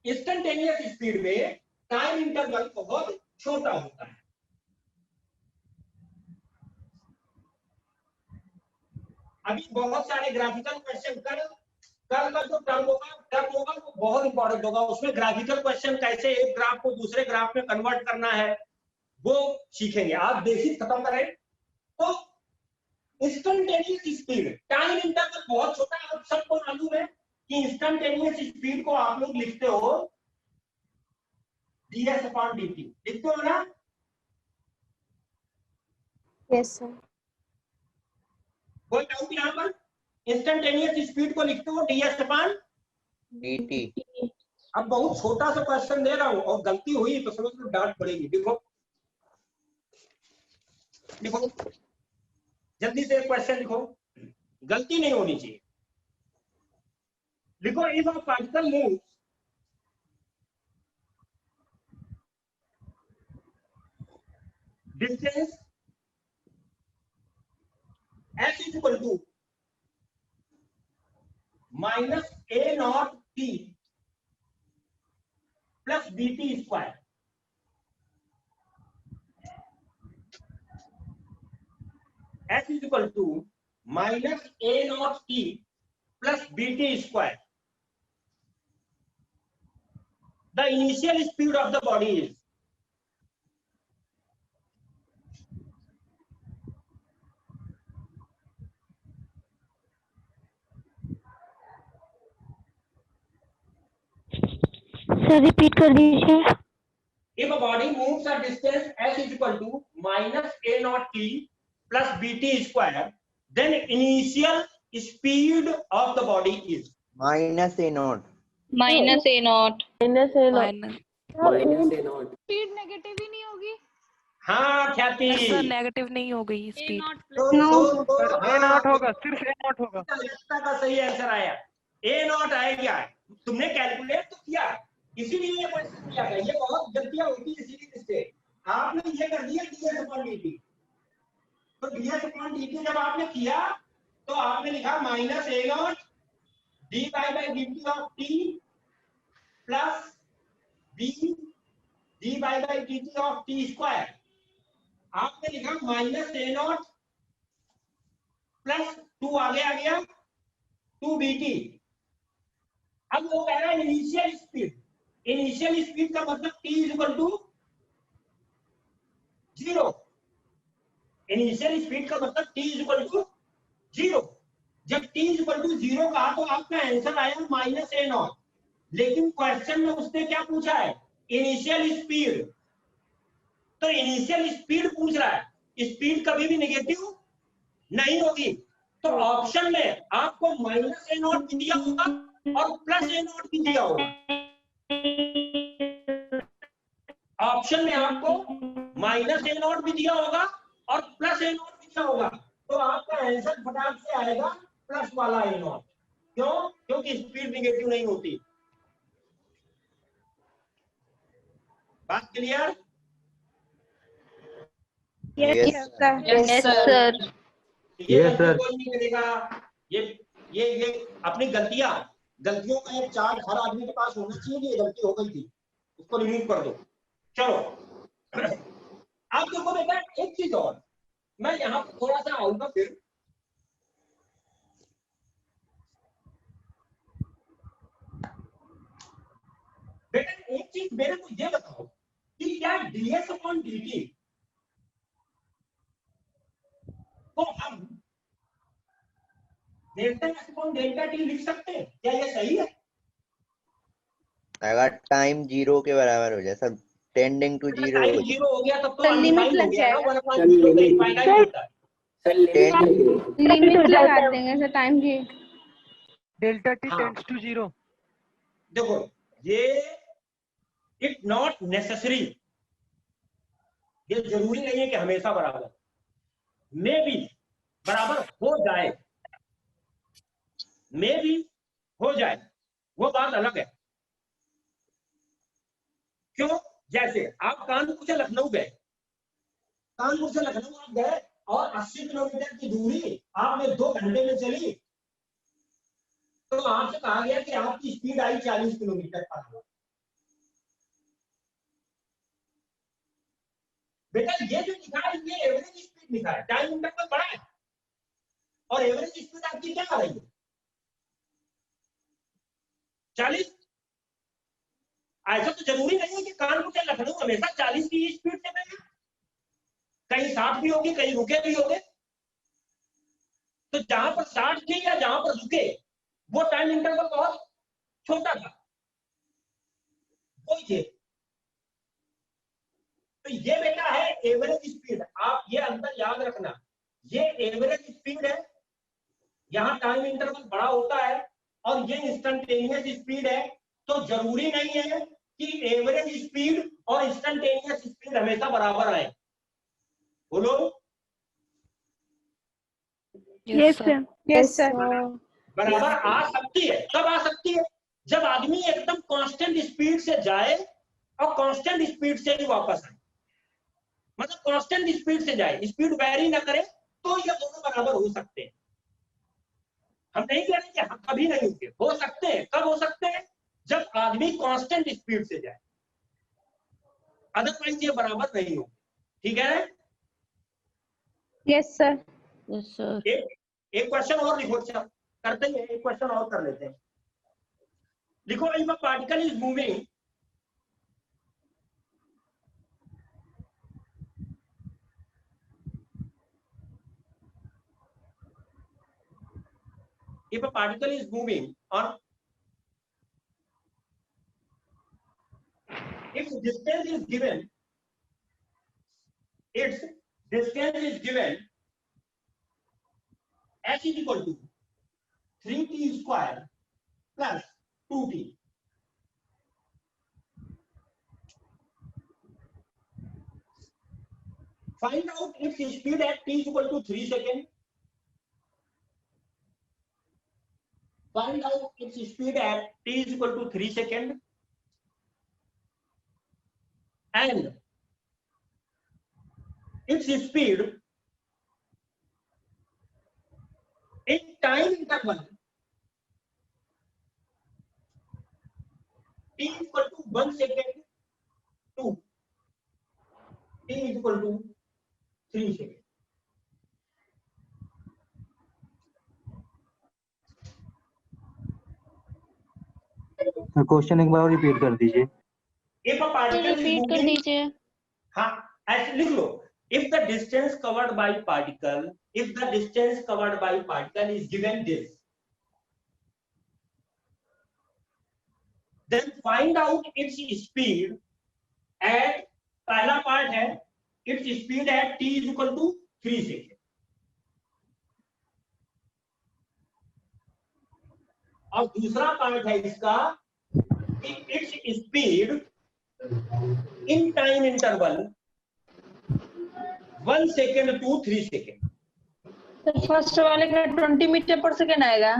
इंस्टेंटेनियस स्पीड में टाइम इंटरवल बहुत छोटा होता है। अभी बहुत सारे ग्राफिकल क्वेश्चन कल का जो टर्म होगा वो बहुत इंपॉर्टेंट होगा। उसमें ग्राफिकल क्वेश्चन कैसे एक ग्राफ को दूसरे ग्राफ में कन्वर्ट करना है वो सीखेंगे। आप बेसिक खत्म करें तो इंस्टेंटेनियस स्पीड टाइम इंटरवल बहुत छोटा है। आप सबको मालूम है कि इंस्टेंटेनियस स्पीड को आप लोग लिखते हो ds/dt, लिखते हो ना? Yes sir. कोई डाउट यहाँ पर? इंस्टेंटेनियस स्पीड को लिखते हो ds/dt। अब बहुत छोटा सा क्वेश्चन दे रहा हूं और गलती हुई तो समझ लो डांट पड़ेगी। देखो देखो जल्दी से क्वेश्चन लिखो, गलती नहीं होनी चाहिए। लिखो if a particle moves distance s is equal to minus a0t plus bt square, s is equal to minus a naught t plus bt square. The initial speed of the body is sir repeat कर दीजिए। if a body moves a distance s is equal to minus a naught t plus bt square, then initial speed of the body is minus a not. Minus a not. Minus है ना। Speed negative ही नहीं होगी? हाँ ख्याति sir negative नहीं हो गई ए speed. Not a not होगा, सिर्फ ए नॉट होगा। इसका का सही आंसर आया, ए नॉट आया। क्या है, तुमने कैलकुलेट तो किया, इसीलिए ये क्वेश्चन किया गया। ये बहुत गलतियां होती है इसीलिए इससे आपने ये कर दिया ds अपॉन dt। तो ds अपॉन dt जब आपने किया तो आपने लिखा minus a naught dy by dt of t plus b dy by dt of t square. आपने लिखा माइनस ए नॉट प्लस 2 आगे आ गया 2bt। अब वो कह रहा है इनिशियल स्पीड। इनिशियल स्पीड का मतलब t is equal to 0। Initial speed का मतलब t इज इक्वल टू 0। जब t इज इक्वल टू 0 कहा तो आपका आंसर आया माइनस ए नॉट। लेकिन क्वेश्चन में उसने क्या पूछा है, इनिशियल स्पीड। तो इनिशियल स्पीड पूछ रहा है, स्पीड कभी भी नेगेटिव नहीं होगी। तो ऑप्शन में आपको माइनस ए नॉट भी दिया होगा और प्लस ए नॉट भी दिया होगा। ऑप्शन में आपको माइनस ए नॉट भी दिया होगा और प्लस ए नॉट भी दिया होगा। तो आपका आंसर फटाक से आएगा प्लस वाला ए नॉट। क्यों? क्योंकि स्पीड नेगेटिव नहीं होती। बात clear? Yes sir. Yes sir. ये Yes, sir. कोई नहीं करेगा। ये अपनी गलतियों का एक चार्ट हर आदमी के पास होना चाहिए कि ये गलती हो गई थी, उसको रिमूव कर दो। चलो अब देखो बेटा एक चीज और, मैं यहाँ पर थोड़ा सा आऊंगा फिर। बेटा एक चीज मेरे को ये बताओ कि क्या ds अपॉन dt को हम delta s upon delta t लिख सकते हैं? क्या ये सही है? अगर टाइम 0 के बराबर हो जाए सर, टेंडिंग टू 0 टाइम हो 0 हो गया तब तो तो लिमिट अनडिफाइंड हो लग गया ना, जाएगा। 1.0 पे इनफाइनाइट होता है। लिमिट लगा देंगे सर टाइम की। डेल्टा टी हाँ। Tends to 0। देखो ये इट नॉट नेसेसरी, ये जरूरी नहीं है कि हमेशा बराबर, मे भी बराबर हो जाए, मे भी हो जाए, वो बात अलग है। क्यों? जैसे आप कानपुर से लखनऊ गए, कानपुर से लखनऊ आप गए और 80 किलोमीटर की दूरी आपने 2 घंटे में चली, तो आपसे कहा गया कि आपकी स्पीड आई 40 किलोमीटर पर आवर। बेटा ये जो लिखा है ये एवरेज स्पीड लिखा है, टाइम इंटरवल बड़ा है और एवरेज स्पीड आपकी क्या आ रही है 40। ऐसा तो जरूरी नहीं है कि कानपुर से लखनऊ हमेशा 40 की स्पीड से गए, कहीं 60 भी होगी, कहीं रुके भी होंगे। तो जहां पर 60 थी या जहां पर रुके वो टाइम इंटरवल बहुत छोटा था, वही थे। तो ये बेटा है एवरेज स्पीड। आप ये अंतर याद रखना, ये एवरेज स्पीड है, यहाँ टाइम इंटरवल बड़ा होता है और ये इंस्टेंटेनियस स्पीड है। तो जरूरी नहीं है कि एवरेज स्पीड और इंस्टेंटेनियस स्पीड हमेशा बराबर आए। बोलो यस सर। Yes sir. बराबर आ सकती है। कब आ सकती है? जब आदमी एकदम कांस्टेंट स्पीड से जाए और कांस्टेंट स्पीड से ही वापस आए। मतलब कांस्टेंट स्पीड से जाए, स्पीड वेरी ना करे, तो ये दोनों बराबर हो सकते हैं। हम नहीं कह रहे कि हम कभी नहीं होंगे, हो सकते हैं। कब हो सकते हैं? जब आदमी कांस्टेंट स्पीड से जाए, अदरवाइज ये बराबर नहीं होंगे। ठीक है? Yes sir. Yes sir. एक क्वेश्चन और लिखो, अच्छा करते हैं, एक क्वेश्चन और कर लेते हैं। लिखो, if a particle is moving on its distance is given s is equal to 3t square plus 2t. Find out its speed at t is equal to 3 seconds. Find out its speed at t is equal to 3 seconds. And its speed in time interval t is equal to 1 second to t is equal to 3 seconds. Question एक बार और repeat कर दीजिए। If a particle is repeat कर moving, दीजिए। हाँ ऐसे लिख लो, if the distance covered by particle is given this, then find out its speed at, पहला पार्ट है its speed at t is equal to 3 seconds, और दूसरा पार्ट है इसका its speed in time interval 1 second to 3 second. तो first वाले का 20 metre पर सेकेंड आएगा।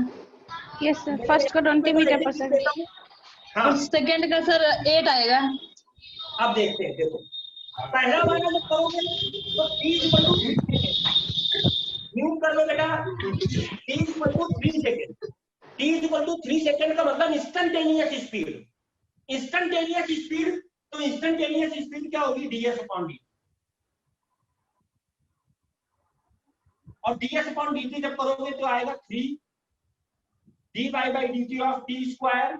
यस सर, फर्स्ट का 20 मीटर पर सेकंड। हाँ, और सेकेंड का सर 8 आएगा। अब देखते हैं, देखो पहला वाला जब करोगे तो t इक्वल टू 3 सेकंड न्यू कर लो बेटा, t equal to 3 second. t equal to 3 second का मतलब इंस्टेंटेनियस स्पीड। इंस्टेंटेनियस स्पीड, तो इंस्टेंटेनियस स्पीड क्या होगी, ds अपॉन dt, और ds अपॉन dt जब करोगे तो आएगा 3 dy by dt of t square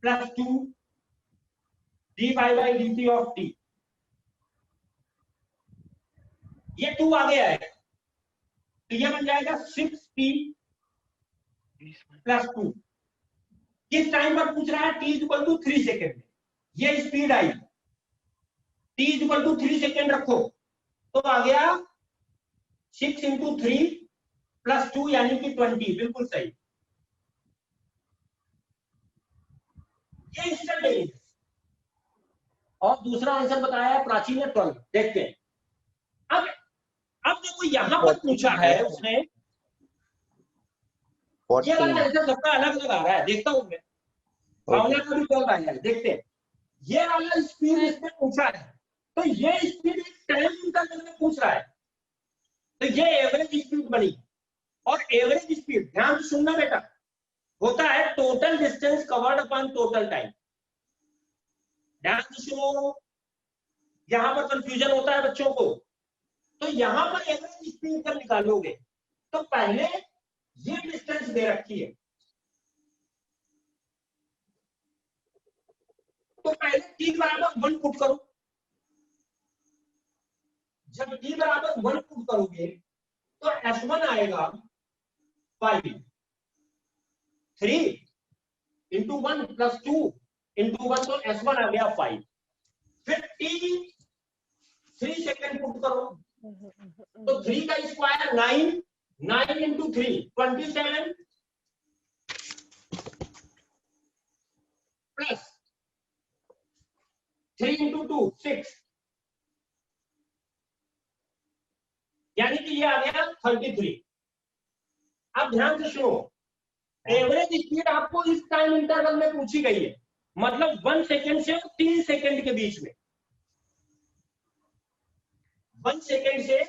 plus 2 dy by dt of t। ये 2 आगे आएगा तो ये बन जाएगा 6t प्लस 2। किस टाइम पर पूछ रहा है, t इक्वल टू 3 सेकेंड में ये स्पीड आई, t इक्वल टू 3 सेकेंड रखो तो आ गया 6 इंटू 3 प्लस 2 यानी कि 20, बिल्कुल सही। ये इंस्टेंटेनियस। और दूसरा आंसर बताया है प्राची ने 12। देखते हैं अब देखो यहां पर पूछा है उसने, ये वाला आंसर सबका अलग अलग आ रहा है, देखता हूं मैं, भावना का भी चल रहा है, देखते हैं। ये वाला स्पीड इसमें पूछा है तो ये स्पीड एक टाइम इंटरवल में पूछ रहा है तो ये एवरेज स्पीड बनी। और एवरेज स्पीड ध्यान से सुनना बेटा, होता है total distance covered upon total time. ध्यान से सुनो, यहां पर कंफ्यूजन होता है बच्चों को। तो यहां पर एवरेज स्पीड जब निकालोगे तो पहले ये डिस्टेंस दे रखी है, तो पहले t बराबर 1 पुट करो। जब t बराबर 1 पुट करोगे तो s1 आएगा 5, 3 इंटू 1 प्लस 2 इंटू 1, तो s1 आ गया 5। फिर t 3 सेकेंड पुट करो तो 3 का स्क्वायर 9, 9 इंटू 3 27 प्लस 3 इंटू 2 6, यानी कि ये आ गया 33। अब ध्यान से सुनो, एवरेज स्पीड आपको इस टाइम इंटरवल में पूछी गई है, मतलब 1 सेकेंड से 3 सेकेंड के बीच में, 1 सेकेंड से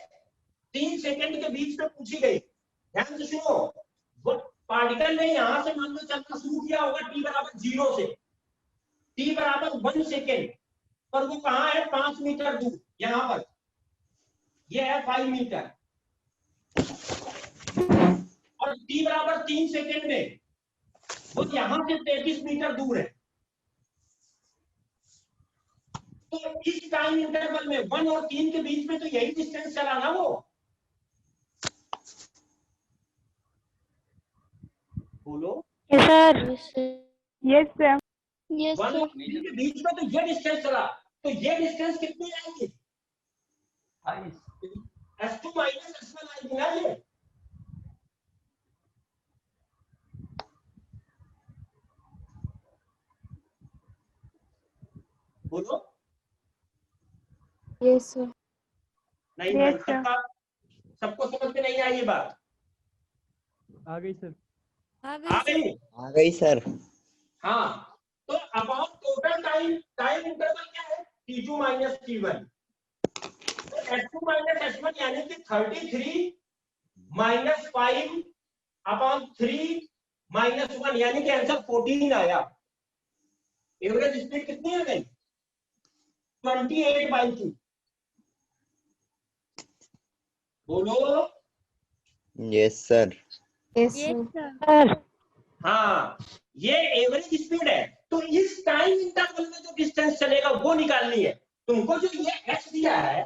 3 सेकेंड के बीच में पूछी गई। ध्यान से सुनो, पार्टिकल ने यहां से मान लो चलना शुरू किया होगा t बराबर 0 से, t बराबर 1 सेकेंड पर वो कहां है, 5 मीटर दूर, यहां पर ये है 5 मीटर, और t बराबर 3 सेकेंड में वो यहां से 33 मीटर दूर है। तो इस टाइम इंटरवल में 1 और 3 के बीच में तो यही डिस्टेंस चला ना वो। बोलो। Yes sir. Yes sir. Yes, 1 sir. और 3 के बीच में तो ये डिस्टेंस चला, तो ये डिस्टेंस कितनी आएगी? S2 माइनस S1 आएगी ना ये। बोलो। Yes sir. नहीं Yes, भाई, सबको समझ में नहीं आई ये बात। आ गई सर। आ गई। आ गई सर। हाँ, तो अबाउट टोटल टाइम इंटरवल क्या है? T2 minus T1। तो S2 माइनस S1 यानी कि 33 माइनस 5 अपॉन 3 माइनस 1 यानी कि आंसर 14 आया। एवरेज स्पीड कितनी आ गई? 28/2। बोलो। Yes sir. Yes sir. हाँ, ये एवरेज स्पीड है। तो इस टाइम इंटरवल में जो डिस्टेंस चलेगा वो निकालनी है। तुमको जो ये x दिया है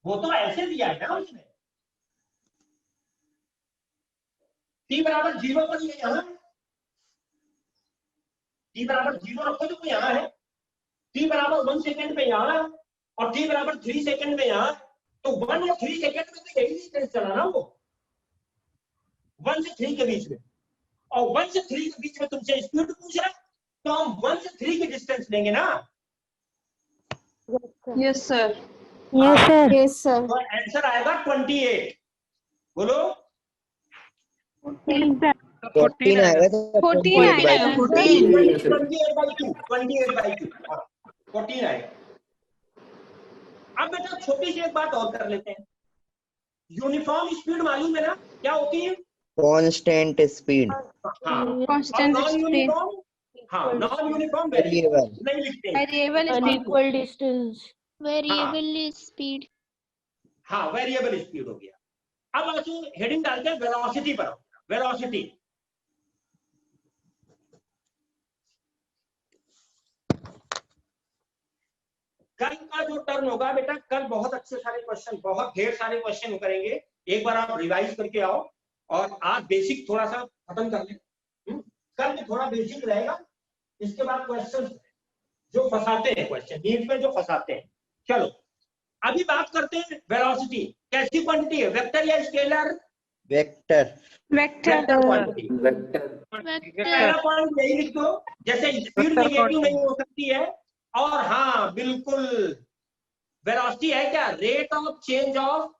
वो तो ऐसे दिया है ना उसने। t बराबर 0 पर ये यहाँ, t बराबर 0 रखो तो यहाँ है, t बराबर 1 सेकेंड पे यहाँ और t बराबर 3 सेकेंड में यहाँ। तो 1 और 3 सेकेंड में तो यही डिस्टेंस चला ना वो, 1 से 3 के बीच में। और 1 से 3 के बीच में तुमसे स्पीड पूछ रहा है, तो हम 1 से 3 की डिस्टेंस लेंगे ना। Yes sir. Yes sir. Yes sir. तो आंसर आएगा 28। बोलो। 14 आएगा तो 14 आएगा। 28/2 14 आएगा। अब बेटा छोटी सी एक बात और कर लेते हैं। यूनिफॉर्म स्पीड मालूम है ना क्या होती है? Constant speed. हाँ, Constant नॉन यूनिफॉर्म, हाँ नॉन यूनिफॉर्म वेरिएबल। नहीं लिखते हैं। Variable unequal distance. Variable speed. हाँ, वेरिएबल स्पीड हो गया। अब आजू हेडिंग डालते हैं वेलोसिटी पर। वेलोसिटी कल का जो टर्न होगा बेटा, कल बहुत अच्छे सारे क्वेश्चन, बहुत ढेर सारे क्वेश्चन करेंगे। एक बार आप रिवाइज करके आओ और आज बेसिक थोड़ा सा खत्म कर लें। कल भी थोड़ा बेसिक रहेगा, इसके बाद क्वेश्चन जो फंसाते हैं, क्वेश्चन नीट में जो फंसाते हैं। चलो अभी बात करते हैं वेलोसिटी कैसी क्वांटिटी है, वेक्टर या scalar? Vector. Vector quantity. Vector. पहला पॉइंट यही लिख दो, जैसे स्पीड नेगेटिव नहीं हो सकती है। और हाँ बिल्कुल, वेलोसिटी है क्या? Rate of change of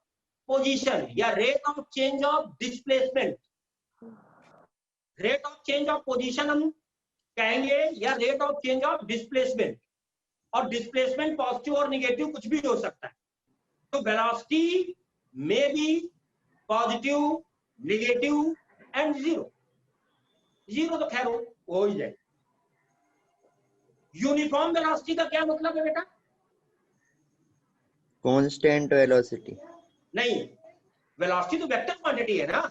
position या rate of change of displacement. Rate of change of position हम कहेंगे या rate of change of displacement. और डिस्प्लेसमेंट पॉजिटिव और नेगेटिव कुछ भी हो सकता है। तो वेलोसिटी में B positive, negative and zero. Zero तो खैर हो ही जाए। यूनिफॉर्म वेलोसिटी का क्या मतलब है बेटा? Constant velocity. नहीं, वेलोसिटी तो वेक्टर क्वांटिटी है ना।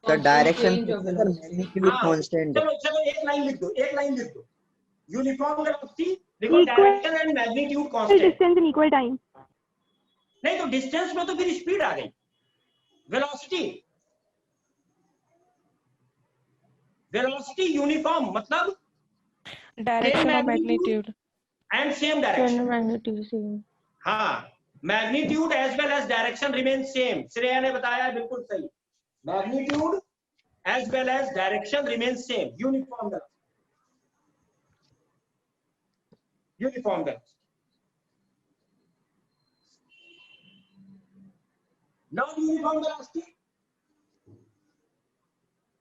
Sir direction magnitude constant. चलो चलो एक लाइन लिख दो, एक लाइन लिख दो। यूनिफॉर्म वेलोसिटी देखो, direction and magnitude constant. Distance in equal time. नहीं तो डिस्टेंस में तो फिर स्पीड आ गई। वेलोसिटी, वेलोसिटी यूनिफॉर्म मतलब डायरेक्शन और magnitude and same direction. Magnitude same. हाँ, magnitude as well as direction remain same. Shreya ने बताया बिल्कुल सही। Magnitude as well as direction remain same. Uniform velocity, uniform velocity. Non uniform velocity,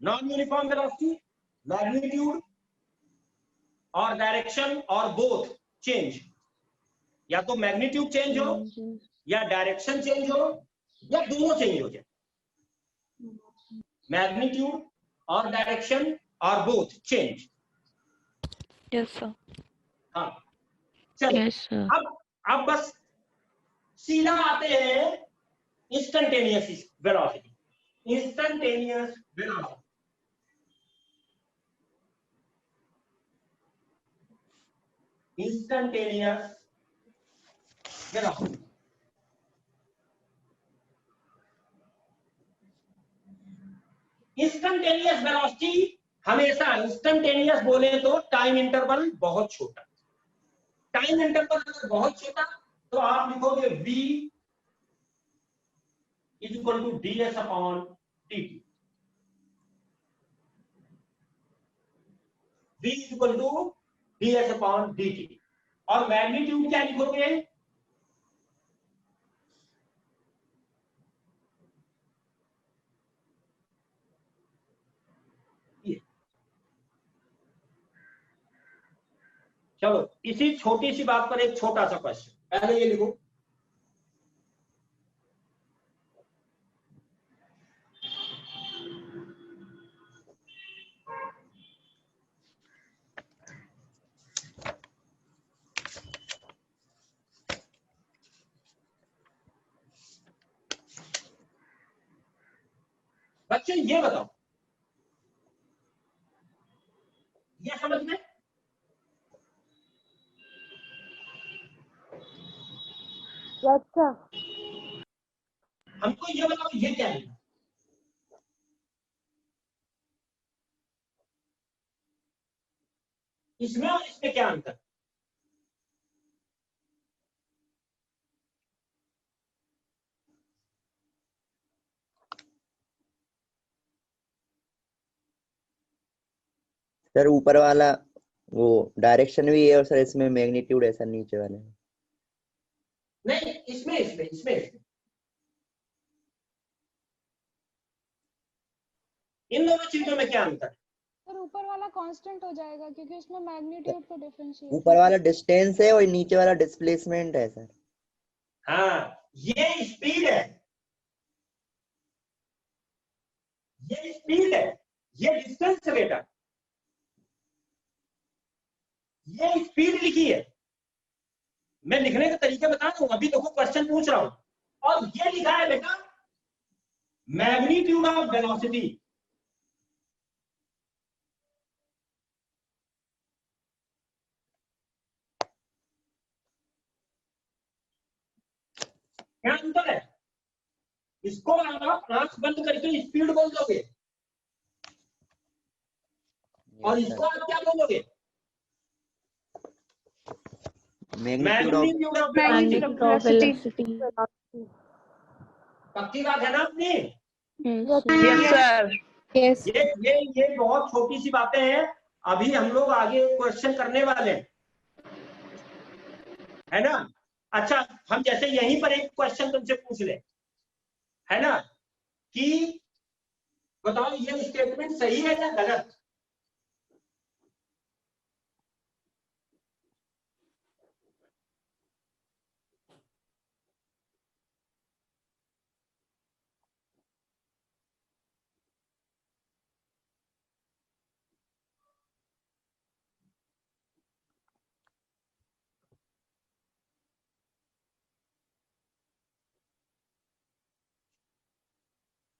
non uniform velocity magnitude और direction और both change. या तो magnitude change हो या डायरेक्शन चेंज हो या दोनों चेंज हो जाए। मैग्नीट्यूड और डायरेक्शन और बोथ चेंज। Yes sir. हाँ चलो, यस सर। अब बस सीधा आते हैं instantaneous velocity. Instantaneous velocity, instantaneous velocity. Instantaneous velocity हमेशा इंस्टेंटेनियस बोले तो टाइम इंटरवल बहुत छोटा, टाइम इंटरवल अगर बहुत छोटा तो आप लिखोगे v is equal to ds upon dt, v is equal to ds upon dt। और मैग्नीट्यूड क्या लिखोगे? चलो इसी छोटी सी बात पर एक छोटा सा क्वेश्चन, पहले ये लिखो। बच्चे ये बताओ, ये समझ में? अच्छा, हमको ये बताओ ये क्या है? इसमें और इसमें क्या अंतर? सर ऊपर वाला वो डायरेक्शन भी है और सर इसमें मैग्नीट्यूड है सर नीचे वाले में। नहीं, इसमें इसमें इसमें इसमें इन दोनों चीजों में क्या अंतर है? सर ऊपर वाला कांस्टेंट हो जाएगा क्योंकि उसमें मैग्नीट्यूड तो डिफरेंशिएट ऊपर वाला डिस्टेंस है और नीचे वाला डिस्प्लेसमेंट है सर। हाँ, ये स्पीड है, ये स्पीड है, ये डिस्टेंस है बेटा, ये स्पीड लिखी है। मैं लिखने का तरीका बता रहा हूं, अभी देखो क्वेश्चन पूछ रहा हूं, और ये लिखा है बेटा मैग्नीट्यूड ऑफ वेलोसिटी। क्या अंतर है? इसको आप आंख बंद करके स्पीड बोल दोगे और इसको आप क्या बोलोगे? Magnitude of velocity. पक्की बात है ना अपनी? Yes sir, yes. ये बहुत छोटी सी बातें हैं, अभी हम लोग आगे क्वेश्चन करने वाले हैं, है ना? अच्छा, हम जैसे यहीं पर एक क्वेश्चन तुमसे पूछ ले, है ना, कि बताओ ये स्टेटमेंट सही है या गलत?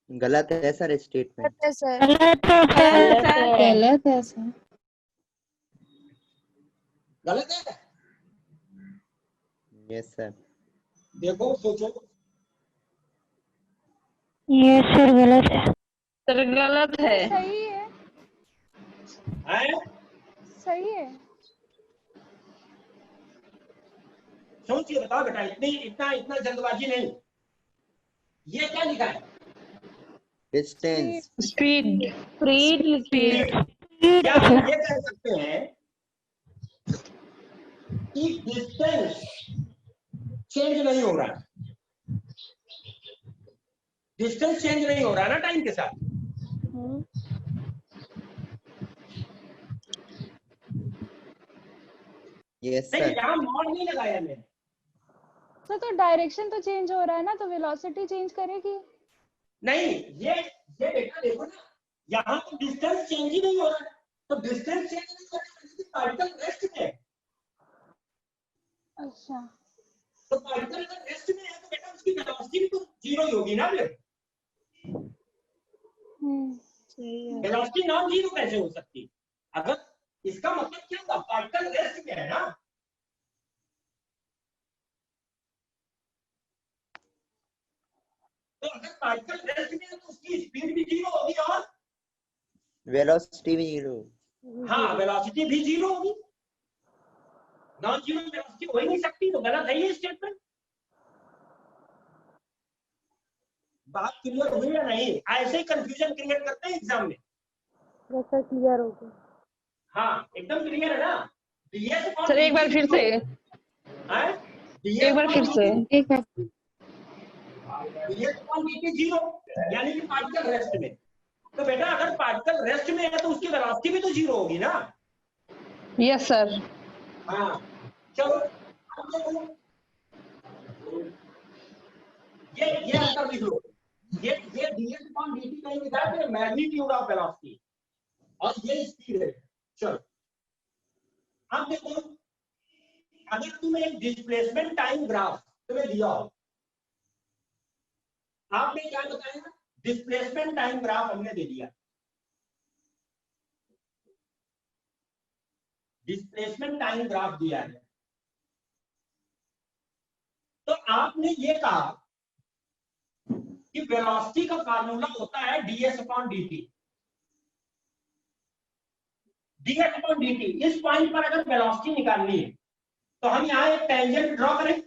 गलत है सर स्टेटमेंट। गलत है सर, गलत है सर। गलत है? Yes sir. देखो सोचो। ये सर गलत है। सर गलत है। सही है, है? सही है। सोचिए, बताओ बेटा, इतना इतना जल्दबाजी नहीं। ये क्या लिखा है? डिस्टेंस। स्पीड, स्पीड लिखिए। क्या हम ये कह सकते हैं कि डिस्टेंस चेंज नहीं हो रहा है? डिस्टेंस चेंज नहीं हो रहा है ना टाइम के साथ? यस नहीं, सर। यहाँ मॉड नहीं लगाया मैंने। सर तो डायरेक्शन तो चेंज हो रहा है ना, तो वेलोसिटी चेंज करेगी। नहीं, ये बेटा देखो ना, यहाँ तो डिस्टेंस चेंज ही नहीं हो रहा है, तो डिस्टेंस चेंज नहीं हो रहा है, पार्टिकल रेस्ट में है। अच्छा, तो पार्टिकल अगर रेस्ट में है तो बेटा उसकी वेलोसिटी भी तो जीरो ही होगी ना फिर। वेलोसिटी नॉन जीरो कैसे हो सकती? अगर इसका मतलब क्या होगा, पार्टिकल रेस्ट में है ना, तो अगर पार्टिकल रेस्ट में है तो उसकी स्पीड भी जीरो होगी और वेलोसिटी भी जीरो। हाँ, वेलोसिटी भी जीरो होगी। नॉन जीरो वेलोसिटी हो ही नहीं सकती, तो गलत है ये स्टेटमेंट। बात क्लियर हुई या नहीं? ऐसे ही कंफ्यूजन क्रिएट करते हैं एग्जाम में। क्लियर हो गया। हाँ, एकदम क्लियर है ना। सर एक बार फिर से, एक बार फिर से, एक बार जीरो यानी कि पार्टिकल रेस्ट में। तो बेटा अगर पार्टिकल रेस्ट में है तो उसकी वेलोसिटी भी तो जीरो होगी ना। Yes sir. हाँ, चलो अब देखो, ये आंसर लिख लो। ये ds upon dt कहीं लिखा है, मैग्नीट्यूड ऑफ वेलोसिटी, और ये स्पीड है। चलो अब देखो, अगर तुम्हें एक डिस्प्लेसमेंट टाइम ग्राफ तुम्हें दिया हो, आपने क्या बताया, डिस्प्लेसमेंट टाइम ग्राफ हमने दे दिया। डिस्प्लेसमेंट टाइम ग्राफ दिया है, तो आपने ये कहा कि वेलोसिटी का फार्मूला होता है ds upon dt। ds upon dt, इस पॉइंट पर अगर वेलोसिटी निकालनी है तो हम यहां एक टेंजेंट ड्रॉ करें,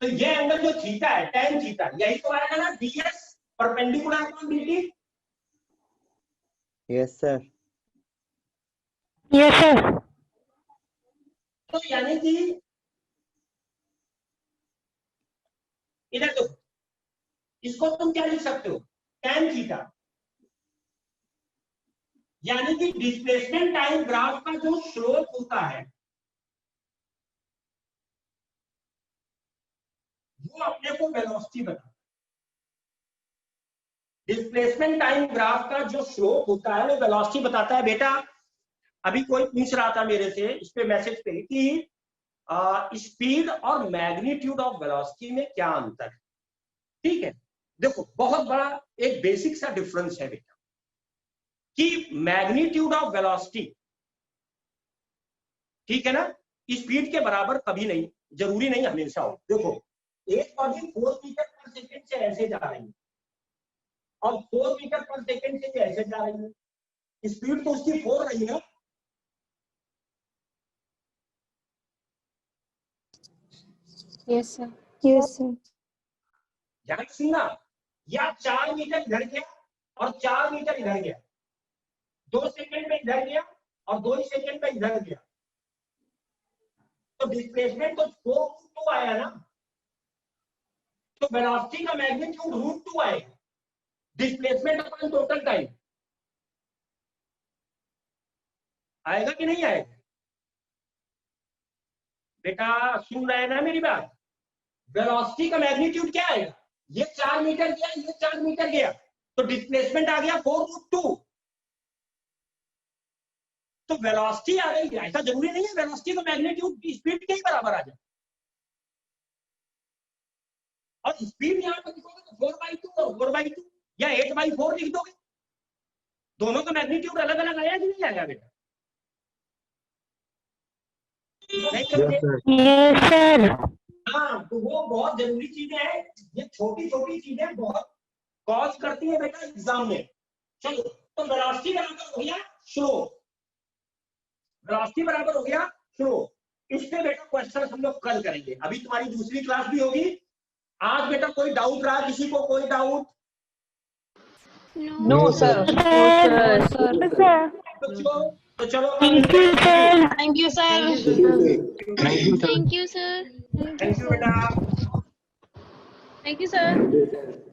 तो ये एंगल जो थीटा है, tan थीटा, यही तो आएगा ना ds perpendicular upon dt। Yes sir. Yes sir. तो यानी कि इधर देखो, इसको तुम क्या लिख सकते हो, tan थीटा, यानी कि डिस्प्लेसमेंट टाइम ग्राफ का जो स्लोप होता है वो अपने को वेलोसिटी बताता है। डिस्प्लेसमेंट टाइम ग्राफ का जो स्लोप होता है वो वेलोसिटी बताता है। बेटा अभी कोई पूछ रहा था मेरे से इस पे मैसेज पे कि स्पीड और मैग्नीट्यूड ऑफ वेलोसिटी में क्या अंतर है। ठीक है, देखो बहुत बड़ा एक बेसिक सा डिफरेंस है बेटा, कि मैग्नीट्यूड ऑफ वेलोसिटी, ठीक है ना, स्पीड के बराबर कभी नहीं, जरूरी नहीं हमेशा हो। देखो एक बॉडी 4 मीटर पर सेकेंड से ऐसे जा रही है और 4 मीटर पर सेकेंड से ऐसे जा रही है, स्पीड तो उसकी 4 रही है। Yes sir. Yes sir. ध्यान सुनना, या 4 मीटर इधर गया और 4 मीटर इधर गया, 2 सेकंड में इधर गया और 2 सेकंड में इधर गया, तो डिस्प्लेसमेंट तो 4√2 आया ना, तो वेलोसिटी का मैग्नीट्यूड √2 आएगा, डिस्प्लेसमेंट अपॉन टोटल टाइम आएगा कि नहीं आएगा? बेटा सुन रहे हैं ना मेरी बात? वेलोसिटी का मैग्नीट्यूड क्या आएगा, ये 4 मीटर गया, ये 4 मीटर गया, तो डिस्प्लेसमेंट आ गया 4√2, तो वेलोसिटी आ गई। ऐसा जरूरी नहीं है वेलोसिटी का मैग्नीट्यूड स्पीड के ही बराबर आ जाए, और स्पीड यहां पर लिखोगे तो 4/2 और 4/2 या 8/4 लिख दोगे, दोनों का मैग्नीट्यूड अलग अलग आया कि नहीं आया बेटा? Yes sir. हाँ, तो वो बहुत जरूरी चीजें हैं, ये छोटी छोटी चीजें बहुत कॉज करती है बेटा एग्जाम में। चलो, तो वेलोसिटी बराबर हो गया स्लोप, वेलोसिटी बराबर हो गया स्लोप। इस पे बेटा क्वेश्चन हम लोग कल करेंगे, अभी तुम्हारी दूसरी क्लास भी होगी। आज बेटा कोई डाउट रहा किसी को, कोई डाउट? No sir. तो चलो thank you sir. Thank you sir. Thank you, sir. Thank you बेटा। Thank you sir.